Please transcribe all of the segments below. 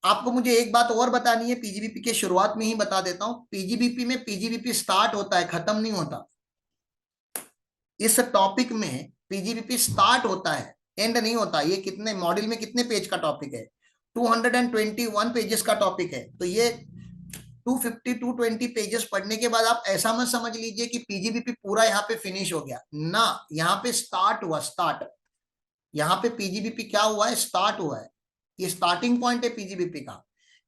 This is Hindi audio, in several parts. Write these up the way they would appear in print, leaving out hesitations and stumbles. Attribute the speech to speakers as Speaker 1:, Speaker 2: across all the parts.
Speaker 1: आपको मुझे एक बात और बतानी है, पीजीबीपी के शुरुआत में ही बता देता हूं, पीजीबीपी में पीजीबीपी स्टार्ट होता है, खत्म नहीं होता। इस टॉपिक में पीजीबीपी स्टार्ट होता है, एंड नहीं होता। ये कितने मॉड्यूल में कितने पेज का टॉपिक है? 221 पेजेस का टॉपिक है। तो ये 250 220 पेजेस पढ़ने के बाद आप ऐसा मत समझ लीजिए कि पीजीबीपी पूरा यहाँ पे फिनिश हो गया ना। यहाँ पे स्टार्ट हुआ, स्टार्ट। यहाँ पे पीजीबीपी क्या हुआ है? स्टार्ट हुआ है। ये स्टार्टिंग पॉइंट है पीजीबीपी का।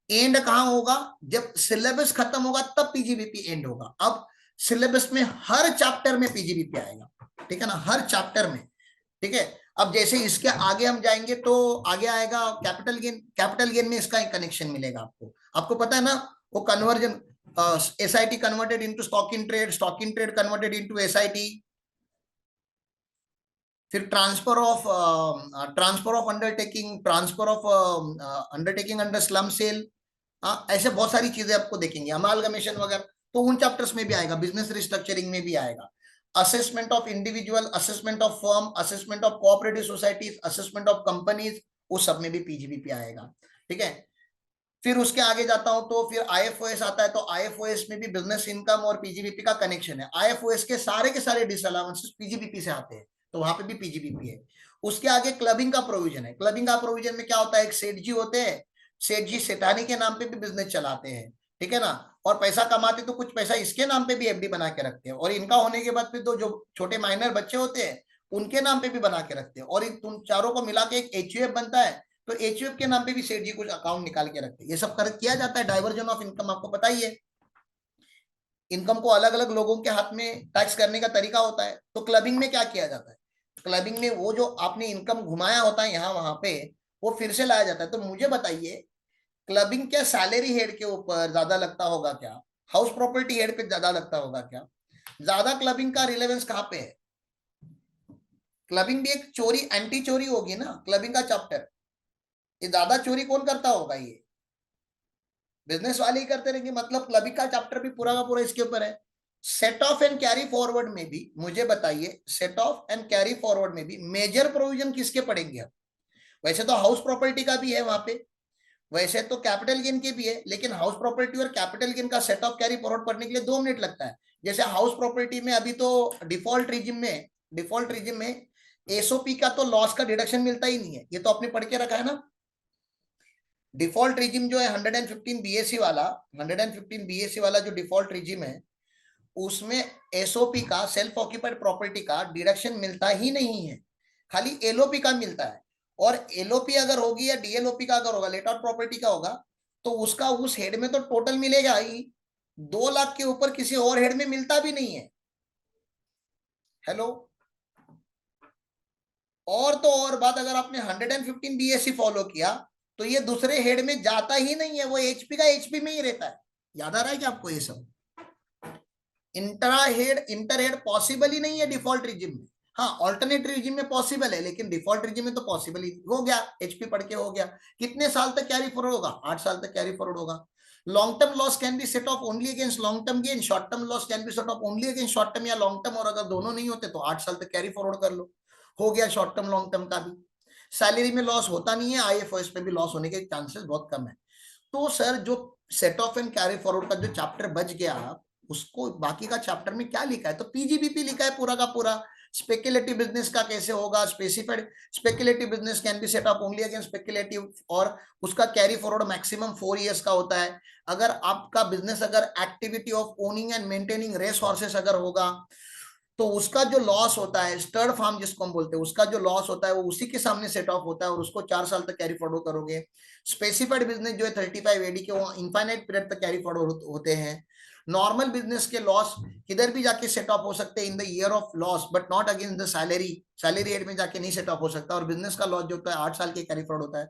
Speaker 1: एंड कहां होगा? जब सिलेबस खत्म होगा तब पीजीबीपी एंड होगा। अब सिलेबस में हर चैप्टर में पीजीबीपी आएगा, ठीक है ना, हर चैप्टर में। ठीक है। अब जैसे इसके आगे हम जाएंगे तो आगे आएगा कैपिटल गेन। कैपिटल गेन में इसका एक कनेक्शन मिलेगा आपको। आपको पता है ना, वो conversion, SIT converted into stock in trade converted into SIT, फिर transfer of undertaking, transfer of undertaking under slump sale. ऐसे बहुत सारी चीजें आपको देखेंगे, अमालगमेशन वगैरह। तो उन चैप्टर्स में भी आएगा, बिजनेस रिस्ट्रक्चरिंग में भी आएगा। Assessment of individual, assessment of firm, assessment of cooperative societies, assessment of companies, उस सब में भी पीजीबीपी आएगा। ठीक है। फिर उसके आगे जाता हूं तो फिर आईएफओएस आता है। तो आईएफओएस में भी बिजनेस इनकम और पीजीबीपी का कनेक्शन है। आईएफओएस के सारे डिसअलाउंसेस पीजीबीपी से आते हैं, तो वहां पे भी पीजीबीपी है। उसके आगे क्लबिंग का प्रोविजन है। क्लबिंग का प्रोविजन में क्या होता है? एक सेठ जी होते हैं, सेठ जी सेठानी के नाम पे भी बिजनेस चलाते हैं, ठीक है ना। और पैसा कमाते तो कुछ पैसा इसके नाम पे भी एफडी बना के रखते हैं, और इनका होने के बाद फिर तो जो छोटे माइनर बच्चे होते हैं उनके नाम पे भी बना के रखते हैं, और इन तुम चारों को मिला के एक एचयूएफ बनता है। तो एचयूएफ के नाम पे भी सेठ जी कुछ अकाउंट निकाल के रखते हैं। ये सब कर किया जाता है। डाइवर्जन ऑफ इनकम आपको पता ही है, इनकम को अलग अलग लोगों के हाथ में टैक्स करने का तरीका होता है। तो क्लबिंग में क्या किया जाता है? क्लबिंग में वो जो आपने इनकम घुमाया होता है यहाँ वहां पे, वो फिर से लाया जाता है। तो मुझे बताइए, क्लबिंग क्या सैलरी हेड के ऊपर ज्यादा लगता होगा क्या? हाउस प्रॉपर्टी हेड पे ज्यादा लगता होगा क्या? ज्यादा क्लबिंग का रिलेवेंस कहाँ पे है? क्लबिंग भी एक चोरी, एंटी चोरी होगी ना क्लबिंग का चैप्टर। ये ज्यादा चोरी कौन करता होगा? ये बिजनेस वाले ही करते रहेंगे। मतलब क्लबिंग का चैप्टर भी पूरा का पूरा इसके ऊपर है। Set of and carry forward में भी मुझे बताइए, set of and carry forward में भी मेजर प्रोविजन किसके पड़ेंगे? अब वैसे तो हाउस प्रॉपर्टी का भी है वहां पे, वैसे तो कैपिटल गेन के भी है, लेकिन हाउस प्रॉपर्टी और कैपिटल गेन का सेट ऑफ कैरी फॉरवर्ड पढ़ने के लिए 2 मिनट लगता है। जैसे हाउस प्रॉपर्टी में अभी तो डिफॉल्ट रिजिम में एसओपी का तो लॉस का डिडक्शन मिलता ही नहीं है। ये तो आपने पढ़ के रखा है ना। डिफॉल्ट रिजिम जो है 115 बीएससी वाला, 115 बीएससी वाला जो डिफॉल्ट रिजिम है, उसमें एसओपी का, सेल्फ ऑक्यूपाइड प्रॉपर्टी का डिडक्शन मिलता ही नहीं है, खाली एलओपी का मिलता है। और एलओपी अगर होगी या डीएलओपी का अगर होगा, लेट आउट प्रॉपर्टी का होगा, तो उसका उस हेड में तो टोटल मिलेगा ही। 2 लाख के ऊपर किसी और हेड में मिलता भी नहीं है। हेलो। और तो और बात, अगर आपने 115 बीएससी फॉलो किया तो ये दूसरे हेड में जाता ही नहीं है, वो एचपी का एचपी में ही रहता है। याद आ रहा है क्या आपको ये सब? इंटर हेड पॉसिबल ही नहीं है डिफॉल्ट रिजिम में। हाँ, ऑल्टरनेट रिजिम में पॉसिबल है, लेकिन डिफॉल्ट रिजिम में तो पॉसिबल ही हो गया। एचपी पढ़ के हो गया। कितने साल तक कैरी फॉरवर्ड होगा? 8 साल तक कैरी फॉरवर्ड होगा। Long term loss can be set of only against long term gain, short term loss can be set of only against short term या लॉन्ग टर्म, और अगर दोनों नहीं होते तो 8 साल तक कैरी फॉरवर्ड कर लो। हो गया शॉर्ट टर्म लॉन्ग टर्म का भी। सैलरी में लॉस होता नहीं है, आईएफओएस में भी लॉस होने के चांसेस बहुत कम है। तो सर, जो set of and carry forward का जो चैप्टर बच गया, उसको बाकी का चैप्टर में क्या लिखा है? तो पीजीबीपी लिखा है पूरा का पूरा। स्पेकुलेटिव बिजनेस का कैसे होगा? Specified speculative business can be set up only against speculative, और उसका कैरी फॉरवर्ड मैक्सिमम 4 इयर्स का होता है। अगर आपका बिजनेस, अगर activity of owning and maintaining race horses अगर होगा, तो उसका जो लॉस होता है, स्टर्ड फार्म जिसको हम बोलते हैं, उसका जो लॉस होता है वो उसी के सामने सेट ऑफ होता है, और उसको 4 साल तक कैरी फॉरवर्ड करोगे। स्पेसिफाइड बिजनेस जो है 35 एडी के, वो इनफाइनाइट पीरियड तक कैरी फॉरवर्ड होते हैं। नॉर्मल बिजनेस के लॉस किधर भी जाके सेट ऑफ हो सकते हैं in the year of loss, but not against the salary. Salary head में जाके नहीं सेट ऑफ हो सकता। और बिजनेस का लॉस जो होता है 8 साल के कैरी फॉरवर्ड होता है।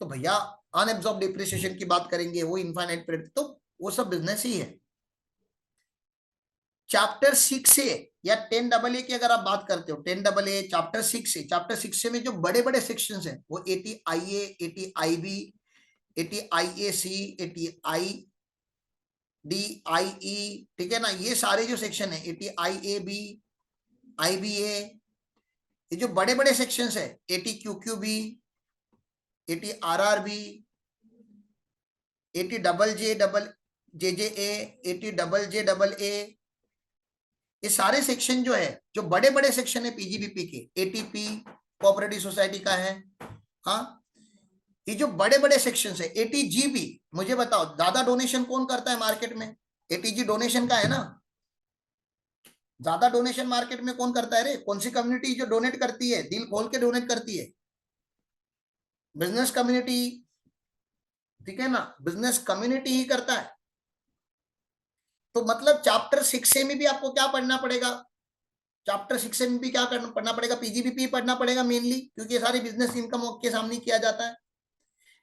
Speaker 1: तो भैया, अनएब्सॉर्ब डिप्रिसिएशन की बात करेंगे, वो इनफाइनाइट पीरियड, तो वो सब बिजनेस ही है। चैप्टर 6 ए या 10 AA की अगर आप बात करते हो, 10 AA चैप्टर 6 ए, चैप्टर 6 में जो बड़े बड़े सेक्शन है वो 80IA, 80IB, 80IAC, 80IDIE, ठीक है ना। ये सारे जो सेक्शन है, 80IAB, IBA, ये जो बड़े बड़े सेक्शन है, 80QQB, 80RRB, 80 double J double J A, 80 double J double A, ये सारे सेक्शन जो है, जो बड़े बड़े सेक्शन है पीजीबीपी के, एटीपी कोऑपरेटिव सोसाइटी का है, हाँ, ये जो बड़े बड़े सेक्शन है, एटीजीबी, मुझे बताओ ज्यादा डोनेशन कौन करता है मार्केट में? एटीजी डोनेशन का है ना, ज्यादा डोनेशन मार्केट में कौन करता है रे? कौन सी कम्युनिटी जो डोनेट करती है, दिल खोल के डोनेट करती है? बिजनेस कम्युनिटी, ठीक है ना, बिजनेस कम्युनिटी ही करता है। तो मतलब चैप्टर 6 में भी आपको क्या पढ़ना पड़ेगा? चैप्टर 6 में भी क्या करना पढ़ना पड़ेगा? पीजीबीपी पढ़ना पड़ेगा मेनली, क्योंकि ये सारी बिजनेस इनकम के सामने किया जाता है,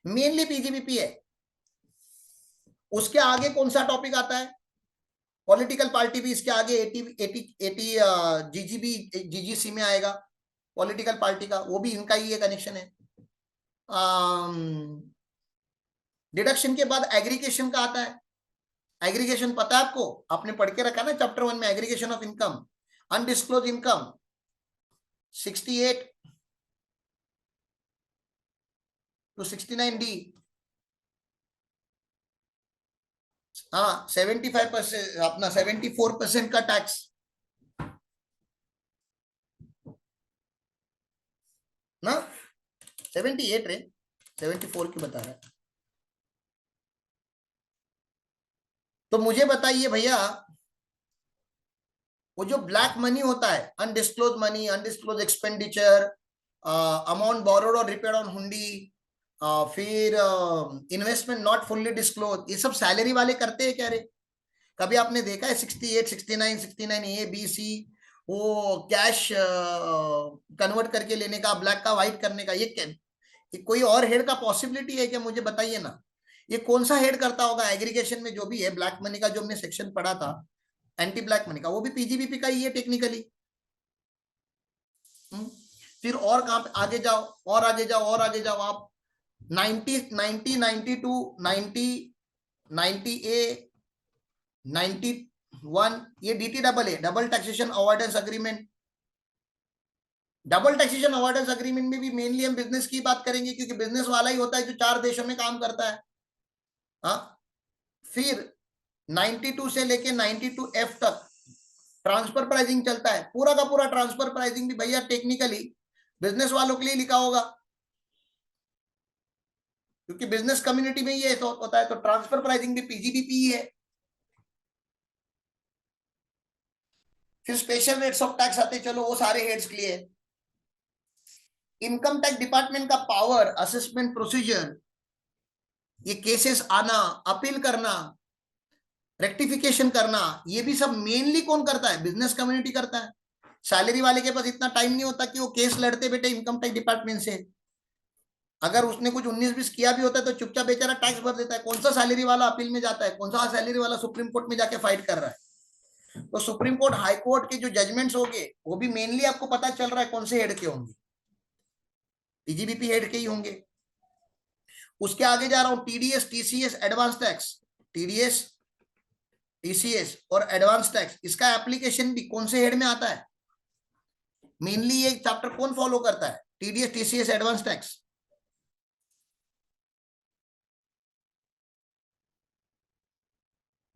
Speaker 1: मेनली पीजीबीपी है। उसके आगे कौन सा टॉपिक आता है? पॉलिटिकल पार्टी भी इसके आगे 80 जीजीबी जीजीसी में आएगा, पॉलिटिकल पार्टी का, वो भी इनका ही कनेक्शन है। डिडक्शन के बाद एग्रीगेशन का आता है। एग्रीगेशन पता है आपको, आपने पढ़ के रखा ना चैप्टर 1 में, aggregation of income, undisclosed income, 68 to 69D। हाँ, 75% अपना 74% का टैक्स ना, 78 रे, 74 की बता रहा है। तो मुझे बताइए भैया, वो जो ब्लैक मनी होता है, undisclosed money, undisclosed expenditure, amount borrowed और रिपेड ऑन हुंडी, फिर इन्वेस्टमेंट नॉट फुल्ली डिस्क्लोज, ये सब सैलरी वाले करते हैं क्या रे? कभी आपने देखा है 68, 69, 69A, B, C, वो कैश कन्वर्ट करके लेने का, ब्लैक का व्हाइट करने का? ये कोई और हेड का पॉसिबिलिटी है क्या? मुझे बताइए ना, ये कौन सा हेड करता होगा एग्रीगेशन में? जो भी है ब्लैक मनी का, जो हमने सेक्शन पढ़ा था एंटी ब्लैक मनी का, वो भी पीजीबीपी का ही है टेक्निकली। फिर और कहां पे आगे जाओ, और आगे जाओ, और आगे जाओ आप, 90, 90, 92, 90, 90A, 91, ये डीटी डबल है, double taxation avoidance agreement. Double taxation avoidance agreement में भी मेनली हम बिजनेस की बात करेंगे, क्योंकि बिजनेस वाला ही होता है जो 4 देशों में काम करता है। हाँ, फिर 92 से लेके 92F तक ट्रांसफर प्राइसिंग चलता है, पूरा का पूरा ट्रांसफर प्राइसिंग भी भैया टेक्निकली बिजनेस वालों के लिए लिखा होगा, क्योंकि बिजनेस कम्युनिटी में ये होता है, तो ट्रांसफर प्राइसिंग भी पीजीबीपी ही है। फिर स्पेशल रेट्स ऑफ टैक्स आते, चलो वो सारे हेड्स के लिए। इनकम टैक्स डिपार्टमेंट का पावर, असेसमेंट प्रोसीजर, ये केसेस आना, अपील करना, रेक्टिफिकेशन करना, ये भी सब मेनली कौन करता है? बिजनेस कम्युनिटी करता है। सैलरी वाले के पास इतना टाइम नहीं होता कि वो केस लड़ते बेटे इनकम टैक्स डिपार्टमेंट से। अगर उसने कुछ 19-20 किया भी होता है तो चुपचाप बेचारा टैक्स भर देता है। कौन सा सैलरी वाला अपील में जाता है? कौन सा सैलरी वाला सुप्रीम कोर्ट में जाके फाइट कर रहा है? तो सुप्रीम कोर्ट, हाई कोर्ट के जो जजमेंट्स होंगे, वो भी मेनली आपको पता चल रहा है कौन से हेड के होंगे, पीजीबीपी हेड के ही होंगे। उसके आगे जा रहा हूं, TDS, TCS, advance tax, TDS, TCS और एडवांस टैक्स, इसका एप्लीकेशन भी कौन से हेड में आता है? मेनली ये चैप्टर कौन फॉलो करता है? TDS, TCS, advance tax,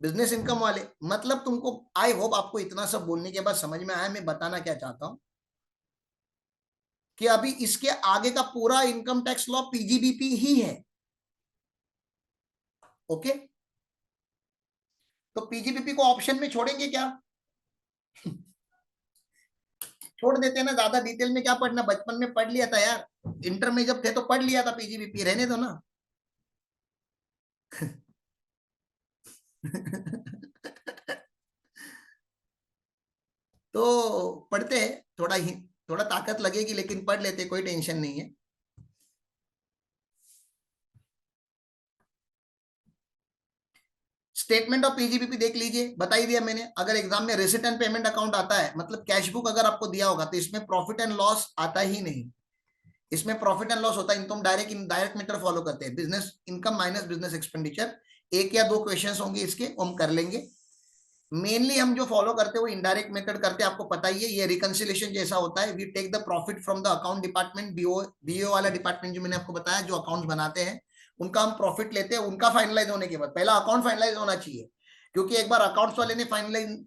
Speaker 1: business income वाले। मतलब तुमको, आई होप आपको इतना सब बोलने के बाद समझ में आया मैं बताना क्या चाहता हूं, कि अभी इसके आगे का पूरा इनकम टैक्स लॉ पीजीबीपी ही है। ओके, तो पीजीबीपी को ऑप्शन में छोड़ेंगे क्या? छोड़ देते हैं ना, ज्यादा डिटेल में क्या पढ़ना, बचपन में पढ़ लिया था यार, इंटर में जब थे तो पढ़ लिया था पीजीबीपी, रहने दो ना। तो पढ़ते हैं, थोड़ा ही, थोड़ा ताकत लगेगी लेकिन पढ़ लेते, कोई टेंशन नहीं है। स्टेटमेंट ऑफ पीजीबीपी देख लीजिए, बता ही दिया मैंने। अगर एग्जाम में रिसिट एंड पेमेंट अकाउंट आता है, मतलब कैश बुक अगर आपको दिया होगा, तो इसमें प्रॉफिट एंड लॉस आता ही नहीं। इसमें प्रॉफिट एंड लॉस होता है, income direct direct method follow करते हैं, business income minus business expenditure. एक या दो क्वेश्चंस होंगे इसके, हम कर लेंगे। मेनली हम जो फॉलो करते हैं वो इनडायरेक्ट मेथड करते हैं, आपको पता ही है, ये रिकंसिलेशन जैसा होता है। We take the profit from the account department, BO वाला डिपार्टमेंट जो मैंने आपको बताया, जो अकाउंट्स बनाते हैं, उनका हम प्रॉफिट लेते हैं उनका फाइनलाइज होने के बाद। पहला अकाउंट फाइनलाइज होना चाहिए, क्योंकि एक बार अकाउंट्स वाले ने फाइनलाइज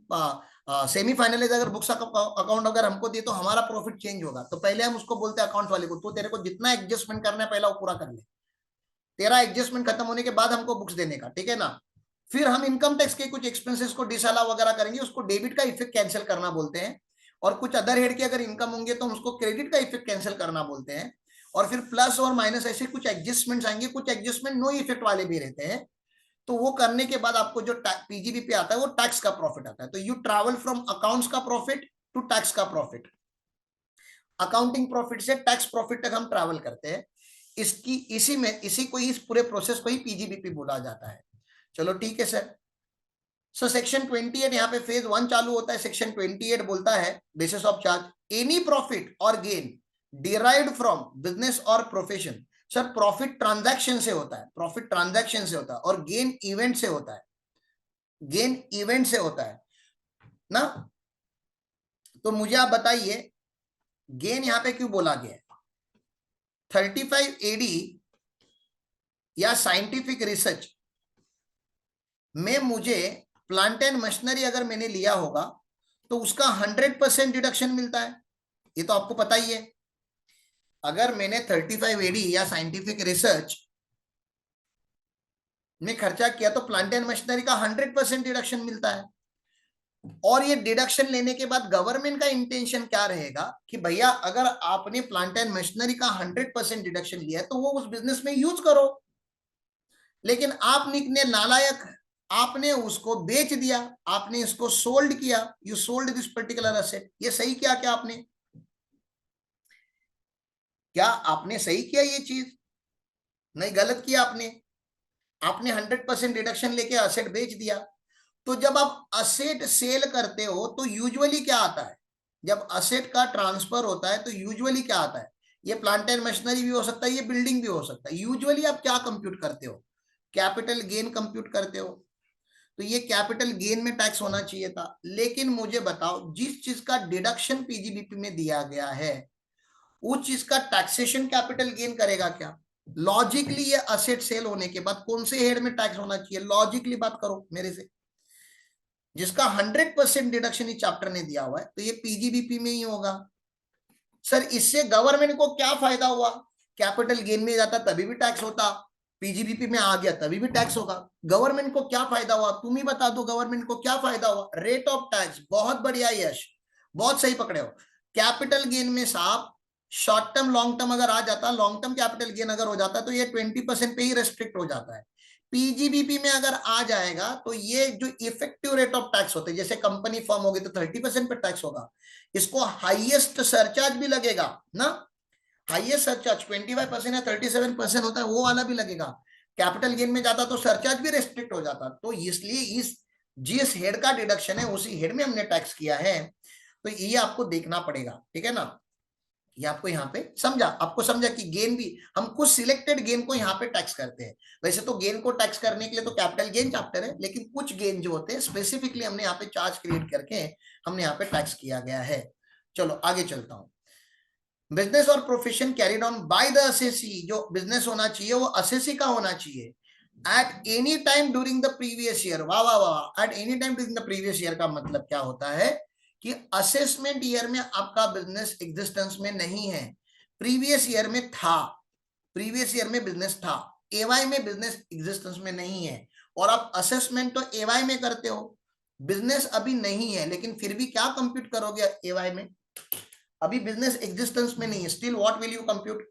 Speaker 1: सेमी फाइनलाइज अगर बुक्स अकाउंट अगर हमको दिए तो हमारा प्रॉफिट चेंज होगा। तो पहले हम उसको बोलते हैं अकाउंट वाले को, तो तेरे को जितना एडजस्टमेंट करना है पहला वो पूरा कर ले, तेरा एडजस्टमेंट खत्म होने के बाद हमको बुक्स देने का, ठीक है ना। फिर हम इनकम टैक्स के कुछ एक्सपेंसेस को डिसअलाउ वगैरह करेंगे, उसको डेबिट का इफेक्ट कैंसिल करना बोलते हैं। और कुछ अदर हेड के अगर इनकम होंगे तो हम उसको क्रेडिट का इफेक्ट कैंसिल करना बोलते हैं। और फिर प्लस और माइनस ऐसे कुछ एडजस्टमेंट्स आएंगे, कुछ एडजस्टमेंट नो इफेक्ट वाले भी रहते हैं। तो वो करने के बाद आपको जो पीजीबीपी आता है वो टैक्स का प्रॉफिट आता है। तो यू ट्रैवल फ्रॉम अकाउंट्स का प्रॉफिट टू टैक्स का प्रॉफिट, अकाउंटिंग प्रॉफिट से टैक्स प्रॉफिट तक हम ट्रैवल करते हैं। इसी को इस पूरे प्रोसेस को ही पीजीबीपी बोला जाता है। चलो ठीक है सर। सो सेक्शन 28 यहाँ पे फेज 1 चालू होता है। सेक्शन 28 बोलता है basis of charge any profit और gain derived from business or profession. Sir profit transaction से होता है, प्रॉफिट ट्रांजैक्शन से होता है, और गेन इवेंट से होता है, गेन इवेंट से होता है ना। तो मुझे आप बताइए गेन यहां पे क्यों बोला गया है। 35 एडी या साइंटिफिक रिसर्च में मुझे प्लांट एंड मशीनरी अगर मैंने लिया होगा तो उसका 100% डिडक्शन मिलता है, ये तो आपको पता ही है। अगर मैंने 35 एडी या साइंटिफिक रिसर्च में खर्चा किया तो प्लांट एंड मशीनरी का 100% डिडक्शन मिलता है। और ये डिडक्शन लेने के बाद गवर्नमेंट का इंटेंशन क्या रहेगा कि भैया अगर आपने प्लांट एंड मशीनरी का 100% डिडक्शन लिया है तो वो उस बिजनेस में यूज करो। लेकिन आप निकले नालायक, आपने उसको बेच दिया, आपने इसको सोल्ड किया, you sold this particular asset. ये सही किया क्या आपने? क्या आपने सही किया ये चीज? नहीं, गलत किया आपने। आपने 100% डिडक्शन लेके असेट बेच दिया। तो जब आप असेट सेल करते हो तो यूजुअली क्या आता है, जब असेट का ट्रांसफर होता है तो यूजुअली क्या आता है, ये प्लांट एंड मशीनरी भी हो सकता है, ये बिल्डिंग भी हो सकता है। यूजुअली आप क्या कंप्यूट करते हो? कैपिटल गेन कंप्यूट करते हो। तो ये कैपिटल गेन में टैक्स होना चाहिए था। लेकिन मुझे बताओ जिस चीज का डिडक्शन पीजीबीपी में दिया गया है उस चीज का टैक्सेशन कैपिटल गेन करेगा क्या? लॉजिकली ये असेट सेल होने के बाद कौन से हेड में टैक्स होना चाहिए? लॉजिकली बात करो मेरे से। जिसका 100% डिडक्शन इस चैप्टर ने दिया हुआ है तो ये पीजीबीपी में ही होगा। सर इससे गवर्नमेंट को क्या फायदा हुआ? कैपिटल गेन में जाता तभी भी टैक्स होता, पीजीबीपी में आ गया तभी भी टैक्स होगा। गवर्नमेंट को क्या फायदा हुआ? तुम ही बता दो गवर्नमेंट को क्या फायदा हुआ? Rate of tax. बहुत बढ़िया यश, बहुत सही पकड़े हो। कैपिटल गेन में साहब शॉर्ट टर्म लॉन्ग टर्म अगर आ जाता, लॉन्ग टर्म कैपिटल गेन अगर हो जाता तो ये 20% पे ही रेस्ट्रिक्ट हो जाता है। पीजीबीपी में अगर आ जाएगा तो ये जो इफेक्टिव रेट ऑफ टैक्स होते हैं, जैसे कंपनी फॉर्म होगी तो 30% पे टैक्स होगा, इसको हाईएस्ट सरचार्ज भी लगेगा ना। हाईएस्ट सरचार्ज 25% या 37% होता है, वो वाला भी लगेगा। कैपिटल गेन में जाता तो सरचार्ज भी रेस्ट्रिक्ट हो जाता। तो इसलिए इस जिस हेड का डिडक्शन है उसी हेड में हमने टैक्स किया है। तो ये आपको देखना पड़ेगा, ठीक है ना। ये आपको यहाँ पे समझा, आपको समझा कि गेन भी हम कुछ सिलेक्टेड गेन को यहाँ पे टैक्स करते हैं। वैसे तो गेन को टैक्स करने के लिए तो कैपिटल गेन चैप्टर है, लेकिन कुछ गेन जो होते हैं स्पेसिफिकली हमने यहाँ पे चार्ज क्रिएट करके हमने यहाँ पे टैक्स किया गया है। चलो आगे चलता हूँ। Business or profession carried on by the assessee. जो बिजनेस होना चाहिए वो असेसी का होना चाहिए at any time during the previous year. वाह वाह वाह, at any time during the previous year का मतलब क्या होता है कि असेसमेंट ईयर में आपका बिजनेस एग्जिस्टेंस में नहीं है, प्रीवियस ईयर में था, प्रीवियस ईयर में बिजनेस था, एवाई में बिजनेस एग्जिस्टेंस में नहीं है। और आप असेसमेंट तो एवाई में करते हो, बिजनेस अभी नहीं है लेकिन फिर भी क्या कंप्यूट करोगे एवाई में? अभी बिजनेस एग्जिस्टेंस में नहीं है, still what will you compute?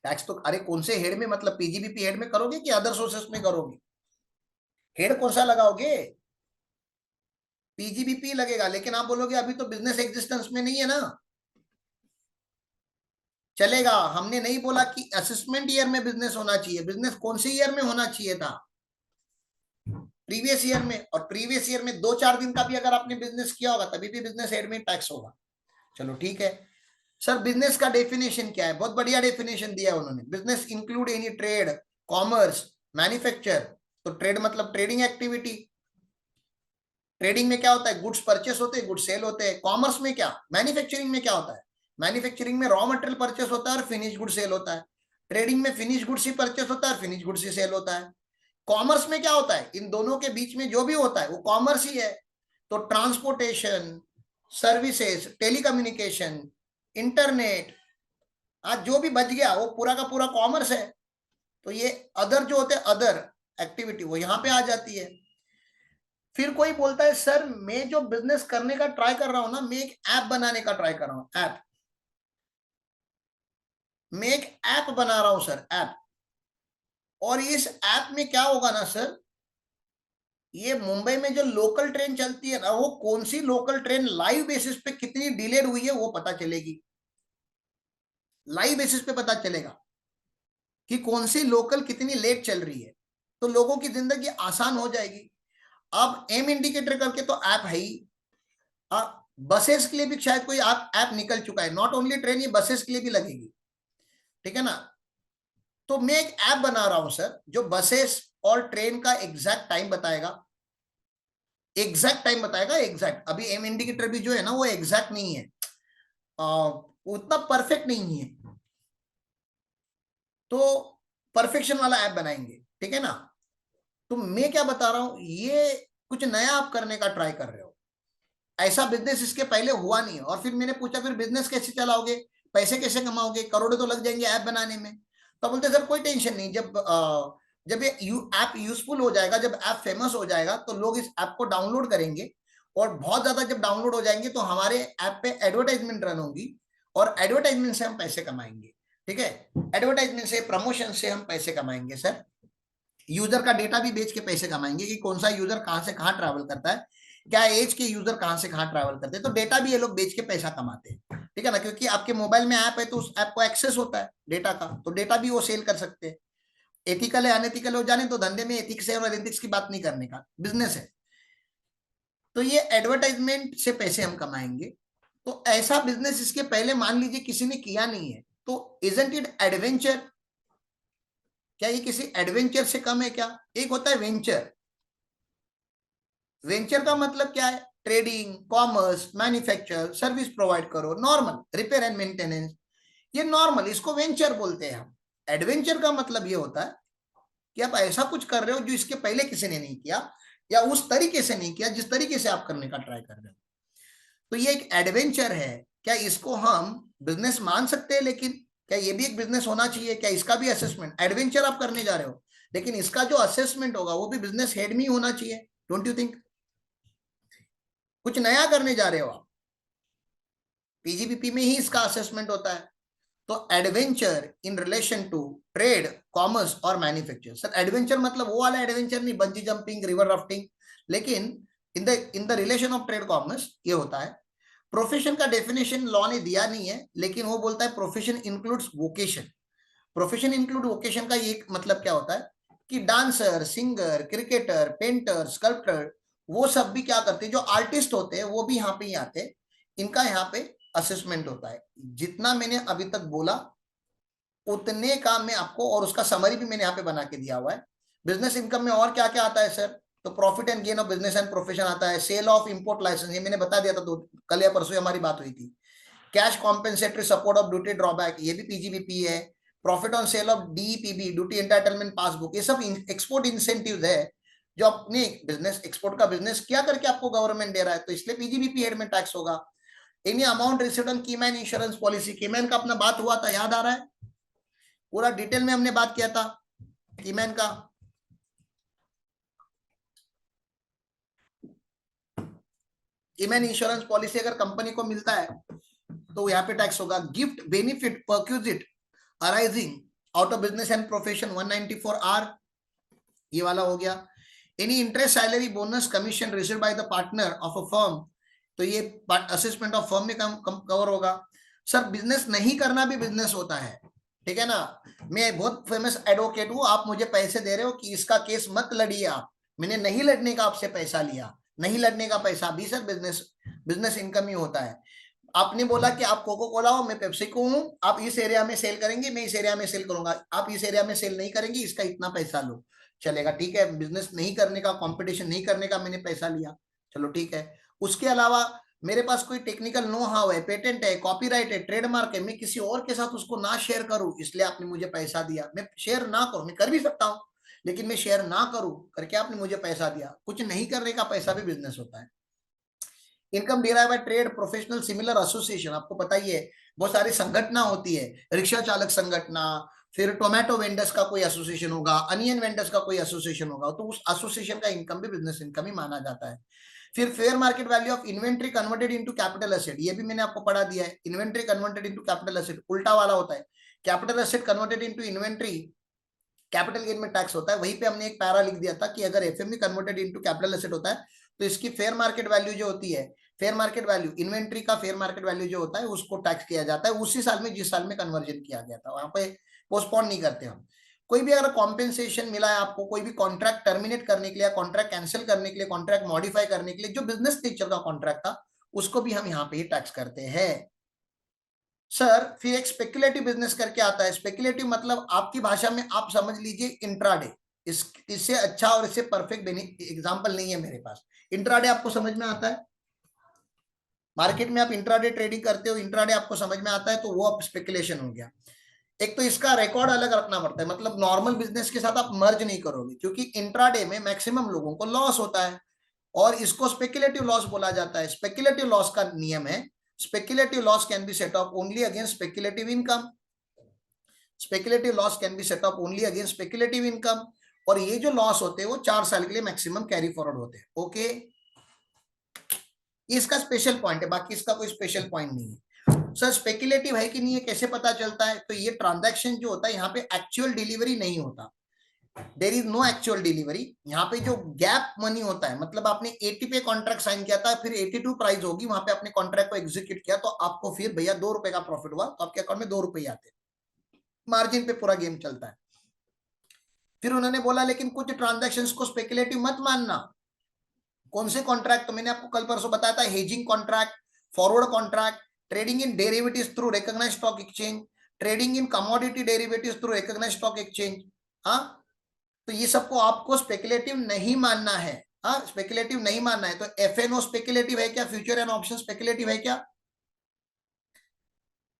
Speaker 1: Tax तो अरे कौन से हेड में, मतलब पीजीबीपी हेड में करोगे कि अदर सोर्सेस में करोगे? हेड कौन सा लगाओगे? पीजीबीपी लगेगा, लेकिन आप बोलोगे अभी तो बिजनेस एग्जिस्टेंस में नहीं है ना। चलेगा, हमने नहीं बोला कि असेसमेंट ईयर में बिजनेस होना चाहिए। बिजनेस कौन से ईयर में होना चाहिए था? प्रीवियस ईयर में। और प्रीवियस ईयर में 2-4 दिन का भी अगर आपने बिजनेस किया होगा तभी भी बिजनेस हेड में टैक्स होगा। चलो ठीक है। सर बिजनेस का डेफिनेशन क्या है? बहुत बढ़िया डेफिनेशन दिया है उन्होंने। Business include any trade, commerce, manufacture. तो ट्रेड मतलब ट्रेडिंग एक्टिविटी, ट्रेडिंग में क्या होता है, गुड्स परचेस होते हैं, गुड्स सेल होते हैं। कॉमर्स में क्या, मैन्युफैक्चरिंग में क्या होता है, मैन्युफैक्चरिंग में रॉ मटेरियल परचेस होता है और फिनिश गुड सेल होता है। ट्रेडिंग में फिनिश गुड्स ही परचेस होता है और फिनिश गुड्स ही सेल होता है। कॉमर्स में क्या होता है, इन दोनों के बीच में जो भी होता है वो कॉमर्स ही है। तो ट्रांसपोर्टेशन, सर्विसेज, टेलीकम्युनिकेशन, इंटरनेट, आज जो भी बच गया वो पूरा का पूरा कॉमर्स है। तो ये अदर जो होते हैं, अदर एक्टिविटी, वो यहां पे आ जाती है। फिर कोई बोलता है सर मैं जो बिजनेस करने का ट्राई कर रहा हूं ना, मैं एक ऐप बनाने का ट्राई कर रहा हूं, ऐप, मैं एक ऐप बना रहा हूं सर, ऐप। और इस ऐप में क्या होगा ना सर, ये मुंबई में जो लोकल ट्रेन चलती है ना, वो कौन सी लोकल ट्रेन लाइव बेसिस पे कितनी डिलेड हुई है वो पता चलेगी। लाइव बेसिस पे पता चलेगा कि कौन सी लोकल कितनी लेट चल रही है। तो लोगों की जिंदगी आसान हो जाएगी। अब एम इंडिकेटर करके तो ऐप है ही। बसेस के लिए भी शायद कोई ऐप निकल चुका है, नॉट ओनली ट्रेन, ये बसेस के लिए भी लगेगी, ठीक है ना। तो मैं एक ऐप बना रहा हूं सर, जो बसेस और ट्रेन का एग्जैक्ट टाइम बताएगा, एग्जैक्ट टाइम बताएगा, एग्जैक्ट। अभी एम इंडिकेटर भी जो है ना वो एग्जैक्ट नहीं है, उतना परफेक्ट नहीं है। तो परफेक्शन वाला ऐप बनाएंगे, ठीक है ना। तो मैं क्या बता रहा हूं, ये कुछ नया आप करने का ट्राई कर रहे हो, ऐसा बिजनेस इसके पहले हुआ नहीं है। और फिर मैंने पूछा फिर बिजनेस कैसे चलाओगे, पैसे कैसे कमाओगे, करोड़ों तो लग जाएंगे ऐप बनाने में। तो बोलते सर कोई टेंशन नहीं, जब ये ऐप यूजफुल हो जाएगा, जब ऐप फेमस हो जाएगा तो लोग इस ऐप को डाउनलोड करेंगे, और बहुत ज्यादा जब डाउनलोड हो जाएंगे तो हमारे ऐप पे एडवर्टाइजमेंट रन होगी, और एडवर्टाइजमेंट से हम पैसे कमाएंगे, ठीक है। एडवर्टाइजमेंट से, प्रमोशन से हम पैसे कमाएंगे सर। यूजर का डेटा भी बेच के पैसे कमाएंगे कि कौन सा यूजर कहां से कहां ट्रैवल करता है, क्या एज के यूजर कहां से कहां ट्रैवल करते हैं। तो डेटा भी ये लोग बेच के पैसा कमाते हैं, ठीक है ना, क्योंकि आपके मोबाइल में ऐप है तो उस ऐप को एक्सेस होता है डेटा का, तो डेटा भी वो सेल कर सकते हैं। एथिकल है अनएथिकल हो जाने तो, धंधे में एथिक्स है और एथिक्स की बात नहीं करने का, बिजनेस है। तो ये एडवर्टाइजमेंट से पैसे हम कमाएंगे। तो ऐसा बिजनेस इसके पहले मान लीजिए किसी ने किया नहीं है, तो इजंट इट एडवेंचर, क्या ये किसी एडवेंचर से कम है क्या। एक होता है वेंचर, वेंचर का मतलब क्या है, trading, commerce, manufacture, service provide करो, नॉर्मल रिपेयर एंड मेंटेनेंस, ये नॉर्मल, इसको वेंचर बोलते हैं हम। एडवेंचर का मतलब ये होता है कि आप ऐसा कुछ कर रहे हो जो इसके पहले किसी ने नहीं किया, या उस तरीके से नहीं किया जिस तरीके से आप करने का ट्राई कर रहे हो। तो ये एक एडवेंचर है। क्या इसको हम बिजनेस मान सकते हैं, लेकिन क्या ये भी एक बिजनेस होना चाहिए, क्या इसका भी असेसमेंट, एडवेंचर आप करने जा रहे हो लेकिन इसका जो असेसमेंट होगा वो भी बिजनेस हेड में ही होना चाहिए, डोंट यू थिंक। कुछ नया करने जा रहे हो आप, पीजीबीपी में ही इसका असेसमेंट होता है। तो adventure in relation to trade, commerce और मैन्युफैक्चर। सर एडवेंचर मतलब वो वाला एडवेंचर नहीं, बंजी जंपिंग, रिवर राफ्टिंग, लेकिन in the relation of trade commerce ये होता है। प्रोफेशन का डेफिनेशन लॉ ने दिया नहीं है, लेकिन वो बोलता है profession includes vocation. Profession include vocation का ये मतलब क्या होता है कि dancer, singer, cricketer, painter, sculptor, वो सब भी क्या करते हैं, जो आर्टिस्ट होते हैं वो भी यहाँ पे ही आते हैं। इनका यहाँ पे असेसमेंट होता है। जितना मैंने अभी तक बोला उतने का मैं आपको, और उसका समरी भी मैंने यहाँ पे बना के दिया हुआ है। बिजनेस इनकम में और क्या क्या आता है सर, तो profit and gain of business and profession आता है, सेल ऑफ इंपोर्ट लाइसेंस, ये मैंने बता दिया था, तो कल या परसों हमारी बात हुई थी। Cash compensatory support of duty drawback, ये भी पीजीबीपी है। Profit on sale of DPB, duty entitlement passbook, ये सब एक्सपोर्ट इंसेंटिव है जो अपने बिजनेस, एक्सपोर्ट का बिजनेस क्या करके आपको गवर्नमेंट दे रहा है, तो इसलिए पीजीबीपी हेड में टैक्स होगा। Any amount received on keyman insurance policy, keyman का अपना बात हुआ था, याद आ रहा है, पूरा डिटेल में हमने बात किया था कीमैन का। कीमैन इंश्योरेंस पॉलिसी अगर कंपनी को मिलता है तो यहाँ पे टैक्स होगा। Gift benefit perquisite arising out of business and profession 194R, ये वाला हो गया। Any interest, salary, bonus, commission received by the partner of a firm, तो ये असेसमेंट ऑफ फर्म में कवर होगा। सर बिजनेस नहीं करना भी बिजनेस होता है, ठीक है ना। मैं बहुत फेमस एडवोकेट हूं, आप मुझे पैसे दे रहे हो कि इसका केस मत लड़िए आप, मैंने नहीं लड़ने का आपसे पैसा लिया, नहीं लड़ने का पैसा भी सर बिजनेस, बिजनेस इनकम ही होता है। आपने बोला कि आप कोको कोला हो, मैं पेप्सी को हूं, आप इस एरिया में सेल करेंगे, मैं इस एरिया में सेल करूंगा, आप इस एरिया में सेल नहीं करेंगे, इसका इतना पैसा लो, चलेगा, ठीक है। बिजनेस नहीं करने का, कंपटीशन नहीं करने का मैंने पैसा लिया, चलो ठीक है। उसके अलावा मेरे पास कोई टेक्निकल नो हाउ है, पेटेंट है, कॉपीराइट है, ट्रेडमार्क है, मैं किसी और के साथ उसको ना शेयर करूं, इसलिए आपने मुझे पैसा दिया। मैं शेयर ना करूं, मैं कर भी सकता हूं, लेकिन मैं शेयर ना करूं करके आपने मुझे पैसा दिया। कुछ नहीं करने का पैसा भी बिजनेस होता है। Income derive by trade, professional, similar association, आपको पता ही है बहुत सारी संगठना होती है, रिक्शा चालक संगठना, फिर टोमेटो वेंडर्स का कोई एसोसिएशन होगा, अनियन वेंडर्स का कोई एसोसिएशन होगा, तो उस एसोसिएशन का इनकम भी बिजनेस इनकम ही माना जाता है। फिर fair market value of inventory converted into capital asset, ये भी मैंने आपको पढ़ा दिया है। Inventory converted into capital asset उल्टा वाला होता है, capital asset converted into inventory capital gain में टैक्स होता है। वहीं पे हमने एक पैरा लिख दिया था कि अगर FMV converted into capital asset होता है तो इसकी फेयर मार्केट वैल्यू जो होती है, फेयर मार्केट वैल्यू, इन्वेंट्री का फेयर मार्केट वैल्यू जो होता है उसको टैक्स किया जाता है उसी साल में जिस साल में कन्वर्जन किया गया था, वहां पे पोस्टपोन नहीं करते हम। कोई भी अगर कॉम्पेंसेशन मिला है आपको, कोई भी कॉन्ट्रैक्ट टर्मिनेट करने के लिए, कॉन्ट्रैक्ट कैंसिल करने के लिए, कॉन्ट्रैक्ट मॉडिफाई करने के लिए, जो बिजनेस नेचर का कॉन्ट्रैक्ट था उसको भी हम यहाँ पे ही टैक्स करते हैं। सर फिर एक स्पेकुलेटिव बिजनेस करके आता है। स्पेकुलेटिव मतलब आपकी भाषा में आप समझ लीजिए इंट्राडे। इससे अच्छा और इससे परफेक्ट एग्जांपल नहीं है मेरे पास। इंट्राडे आपको समझ में आता है, मार्केट में आप इंट्राडे ट्रेडिंग करते हो, इंट्राडे आपको समझ में आता है, तो वो आप स्पेकुलेशन हो गया। एक तो इसका रिकॉर्ड अलग रखना पड़ता है, मतलब नॉर्मल बिजनेस के साथ आप मर्ज नहीं करोगे, क्योंकि इंट्राडे में मैक्सिमम लोगों को लॉस होता है और इसको स्पेकुलेटिव लॉस बोला जाता है। स्पेकुलेटिव लॉस का नियम है, speculative loss can be set of only against speculative income. Speculative loss can be set of only against speculative income, और ये जो लॉस होते हैं वो 4 साल के लिए मैक्सिमम कैरी फॉरवर्ड होते हैं। ओके, इसका स्पेशल पॉइंट है, बाकी इसका कोई स्पेशल पॉइंट नहीं है। सर स्पेकुलेटिव है कि नहीं है कैसे पता चलता है, तो ये ट्रांजैक्शन जो होता है यहाँ पे एक्चुअल डिलीवरी नहीं होता, there is no actual delivery. यहाँ पे जो गैप मनी होता है, मतलब आपने 80 पे कॉन्ट्रैक्ट साइन किया था, फिर 82 प्राइस होगी, वहां पे आपने कॉन्ट्रैक्ट को एग्जीक्यूट किया, तो आपको फिर भैया 2 रुपए का प्रॉफिट हुआ, तो आपके अकाउंट में 2 रुपए आते हैं, मार्जिन पे पूरा गेम चलता है। फिर उन्होंने बोला लेकिन कुछ ट्रांजैक्शंस को स्पेकुलेटिव मत मानना। कौन से कॉन्ट्रैक्ट, तो मैंने आपको कल परसों बताया था, hedging contract, forward contract, trading in derivatives through recognised stock exchange, trading in commodity derivatives through recognised stock exchange. हाँ, तो ये सबको आपको स्पेकुलेटिव नहीं मानना है। हाँ, स्पेकुलेटिव नहीं मानना है। तो एफएनओ स्पेकुलेटिव है क्या? फ्यूचर एंड ऑप्शन स्पेकुलेटिव है क्या?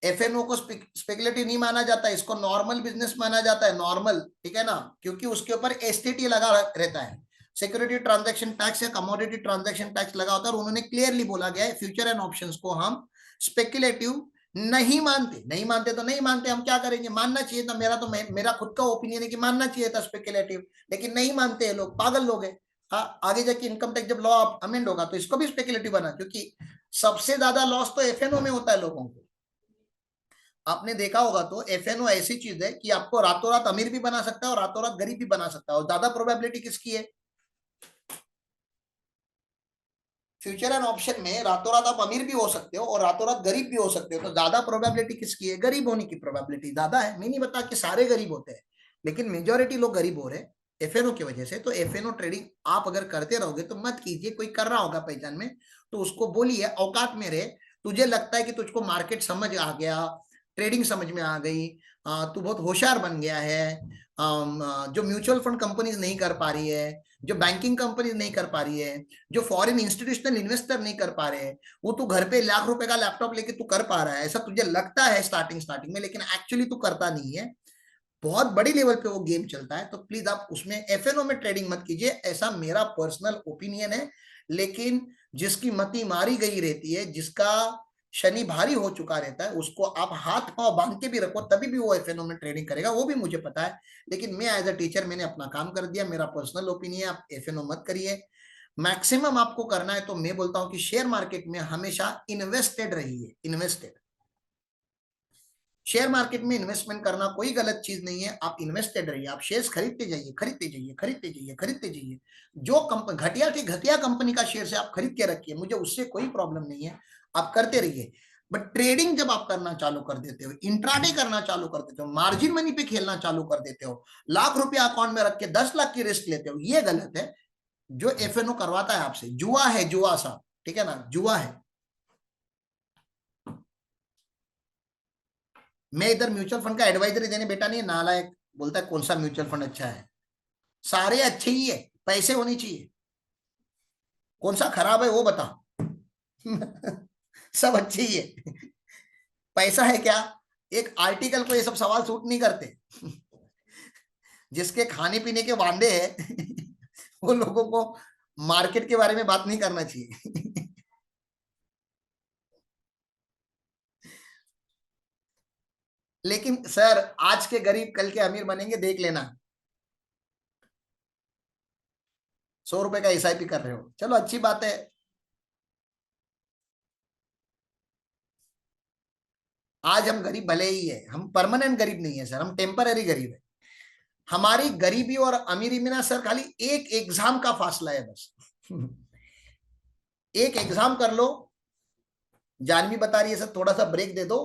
Speaker 1: एफएनओ को स्पेकुलेटिव नहीं माना जाता, इसको नॉर्मल बिजनेस माना जाता है, नॉर्मल, ठीक है ना, क्योंकि उसके ऊपर एसटीटी लगा रहता है, सिक्योरिटी ट्रांजैक्शन टैक्स या कमोडिटी ट्रांजैक्शन टैक्स लगा होता है। और उन्होंने क्लियरली बोला गया है फ्यूचर एंड ऑप्शंस को हम स्पेकुलेटिव नहीं मानते। नहीं मानते तो नहीं मानते, हम क्या करेंगे, मानना चाहिए था। मेरा तो मेरा खुद का ओपिनियन है कि मानना चाहिए था स्पेकुलेटिव, लेकिन नहीं मानते हैं लोग, पागल लोग हैं। हाँ, आगे जाके इनकम टैक्स जब लॉ अमेंड होगा तो इसको भी स्पेकुलेटिव बना, क्योंकि सबसे ज्यादा लॉस तो एफएनओ में होता है लोगों को। आपने देखा होगा तो एफएनओ ऐसी चीज है कि आपको रातों रात अमीर भी बना सकता है और रातों रात गरीब भी बना सकता है। और ज्यादा प्रोबेबिलिटी किसकी है? फ्यूचर एंड ऑप्शन में रातों रात आप अमीर भी हो सकते हो और रातों रात गरीब भी हो सकते हो, तो ज्यादा प्रोबेबिलिटी किसकी है? गरीब होने की प्रोबेबिलिटी ज्यादा है। मैं नहीं बता कि सारे गरीब होते हैं, लेकिन मेजोरिटी लोग गरीब हो रहे हैं एफएनओ की वजह से। तो एफएनओ ट्रेडिंग आप अगर करते रहोगे तो मत कीजिए। कोई कर रहा होगा पहचान में तो उसको बोलिए औकात में रहे, तुझे लगता है कि तुझको मार्केट समझ आ गया, ट्रेडिंग समझ में आ गई, तू बहुत होशियार बन गया है, जो म्यूचुअल फंड कंपनीज नहीं कर पा रही है, जो बैंकिंग कंपनीज नहीं कर पा रही है, जो फॉरेन इंस्टीट्यूशनल इन्वेस्टर नहीं कर पा रहे हैं, वो तू घर पे लाख रुपए का लैपटॉप लेके तू कर पा रहा है, ऐसा तुझे लगता है स्टार्टिंग स्टार्टिंग में, लेकिन एक्चुअली तू करता नहीं है। बहुत बड़ी लेवल पे वो गेम चलता है, तो प्लीज आप उसमें एफएनओ में ट्रेडिंग मत कीजिए, ऐसा मेरा पर्सनल ओपिनियन है। लेकिन जिसकी मती मारी गई रहती है, जिसका शनि भारी हो चुका रहता है, उसको आप हाथ पांव बांध के भी रखो तभी भी वो एफएनओ में ट्रेडिंग करेगा, वो भी मुझे पता है। लेकिन मैं एज अ टीचर मैंने अपना काम कर दिया, मेरा पर्सनल ओपिनियन है, आप एफएनओ मत करिए। मैक्सिमम आपको करना है तो मैं बोलता हूं कि शेयर मार्केट में हमेशा इन्वेस्टेड रहिए, इन्वेस्टेड। शेयर मार्केट में इन्वेस्टमेंट करना कोई गलत चीज नहीं है, आप इन्वेस्टेड रहिए, आप शेयर्स खरीदते जाइए, खरीदते जाइए, खरीदते जाइए, खरीदते जाइए। जो कंपनी घटिया की घटिया कंपनी का शेयर से आप खरीद के रखिए, मुझे उससे कोई प्रॉब्लम नहीं है, आप करते रहिए। बट ट्रेडिंग जब आप करना चालू कर देते हो, इंट्राडे करना चालू कर देते हो, मार्जिन मनी पे खेलना चालू कर देते हो, लाख रुपया अकाउंट में रख के 10 लाख की रिस्क लेते हो, ये गलत है। जो एफएनओ करवाता है आपसे, जुआ है, जुआ सा, ठीक है ना, जुआ है। मैं इधर म्यूचुअल फंड का एडवाइजरी देने बेटा नहीं, नालायक बोलता है कौन सा म्यूचुअल फंड अच्छा है, सारे अच्छे ही है, पैसे होने चाहिए। कौन सा खराब है वो बता। सब अच्छे ही है। पैसा है क्या? एक आर्टिकल को ये सब सवाल सूट नहीं करते। जिसके खाने पीने के वांदे हैं वो लोगों को मार्केट के बारे में बात नहीं करना चाहिए। लेकिन सर आज के गरीब कल के अमीर बनेंगे, देख लेना। 100 रुपए का एसआईपी कर रहे हो, चलो अच्छी बात है। आज हम गरीब भले ही है, हम परमानेंट गरीब नहीं है सर, हम टेम्पररी गरीब है। हमारी गरीबी और अमीरी में ना सर खाली एक एग्जाम का फासला है बस। एक एग्जाम कर लो। जानवी बता रही है सर थोड़ा सा ब्रेक दे दो।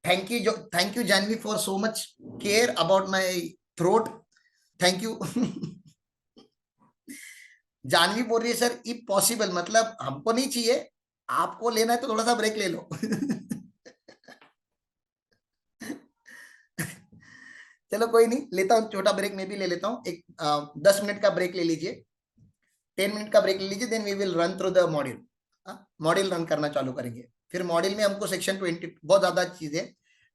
Speaker 1: थैंक यू, जो thank you Janvi for so much care about my throat. Thank you. Janvi बोल रही है सर इफ पॉसिबल, मतलब हमको नहीं चाहिए, आपको लेना है तो थोड़ा सा ब्रेक ले लो। चलो कोई नहीं, लेता हूँ छोटा ब्रेक, मैं भी ले लेता हूँ एक 10 मिनट का ब्रेक ले लीजिए, 10 मिनट का ब्रेक ले लीजिए, then we will run through the module. Module run करना चालू करेंगे, फिर मॉड्यूल में हमको सेक्शन 20 बहुत ज्यादा चीजें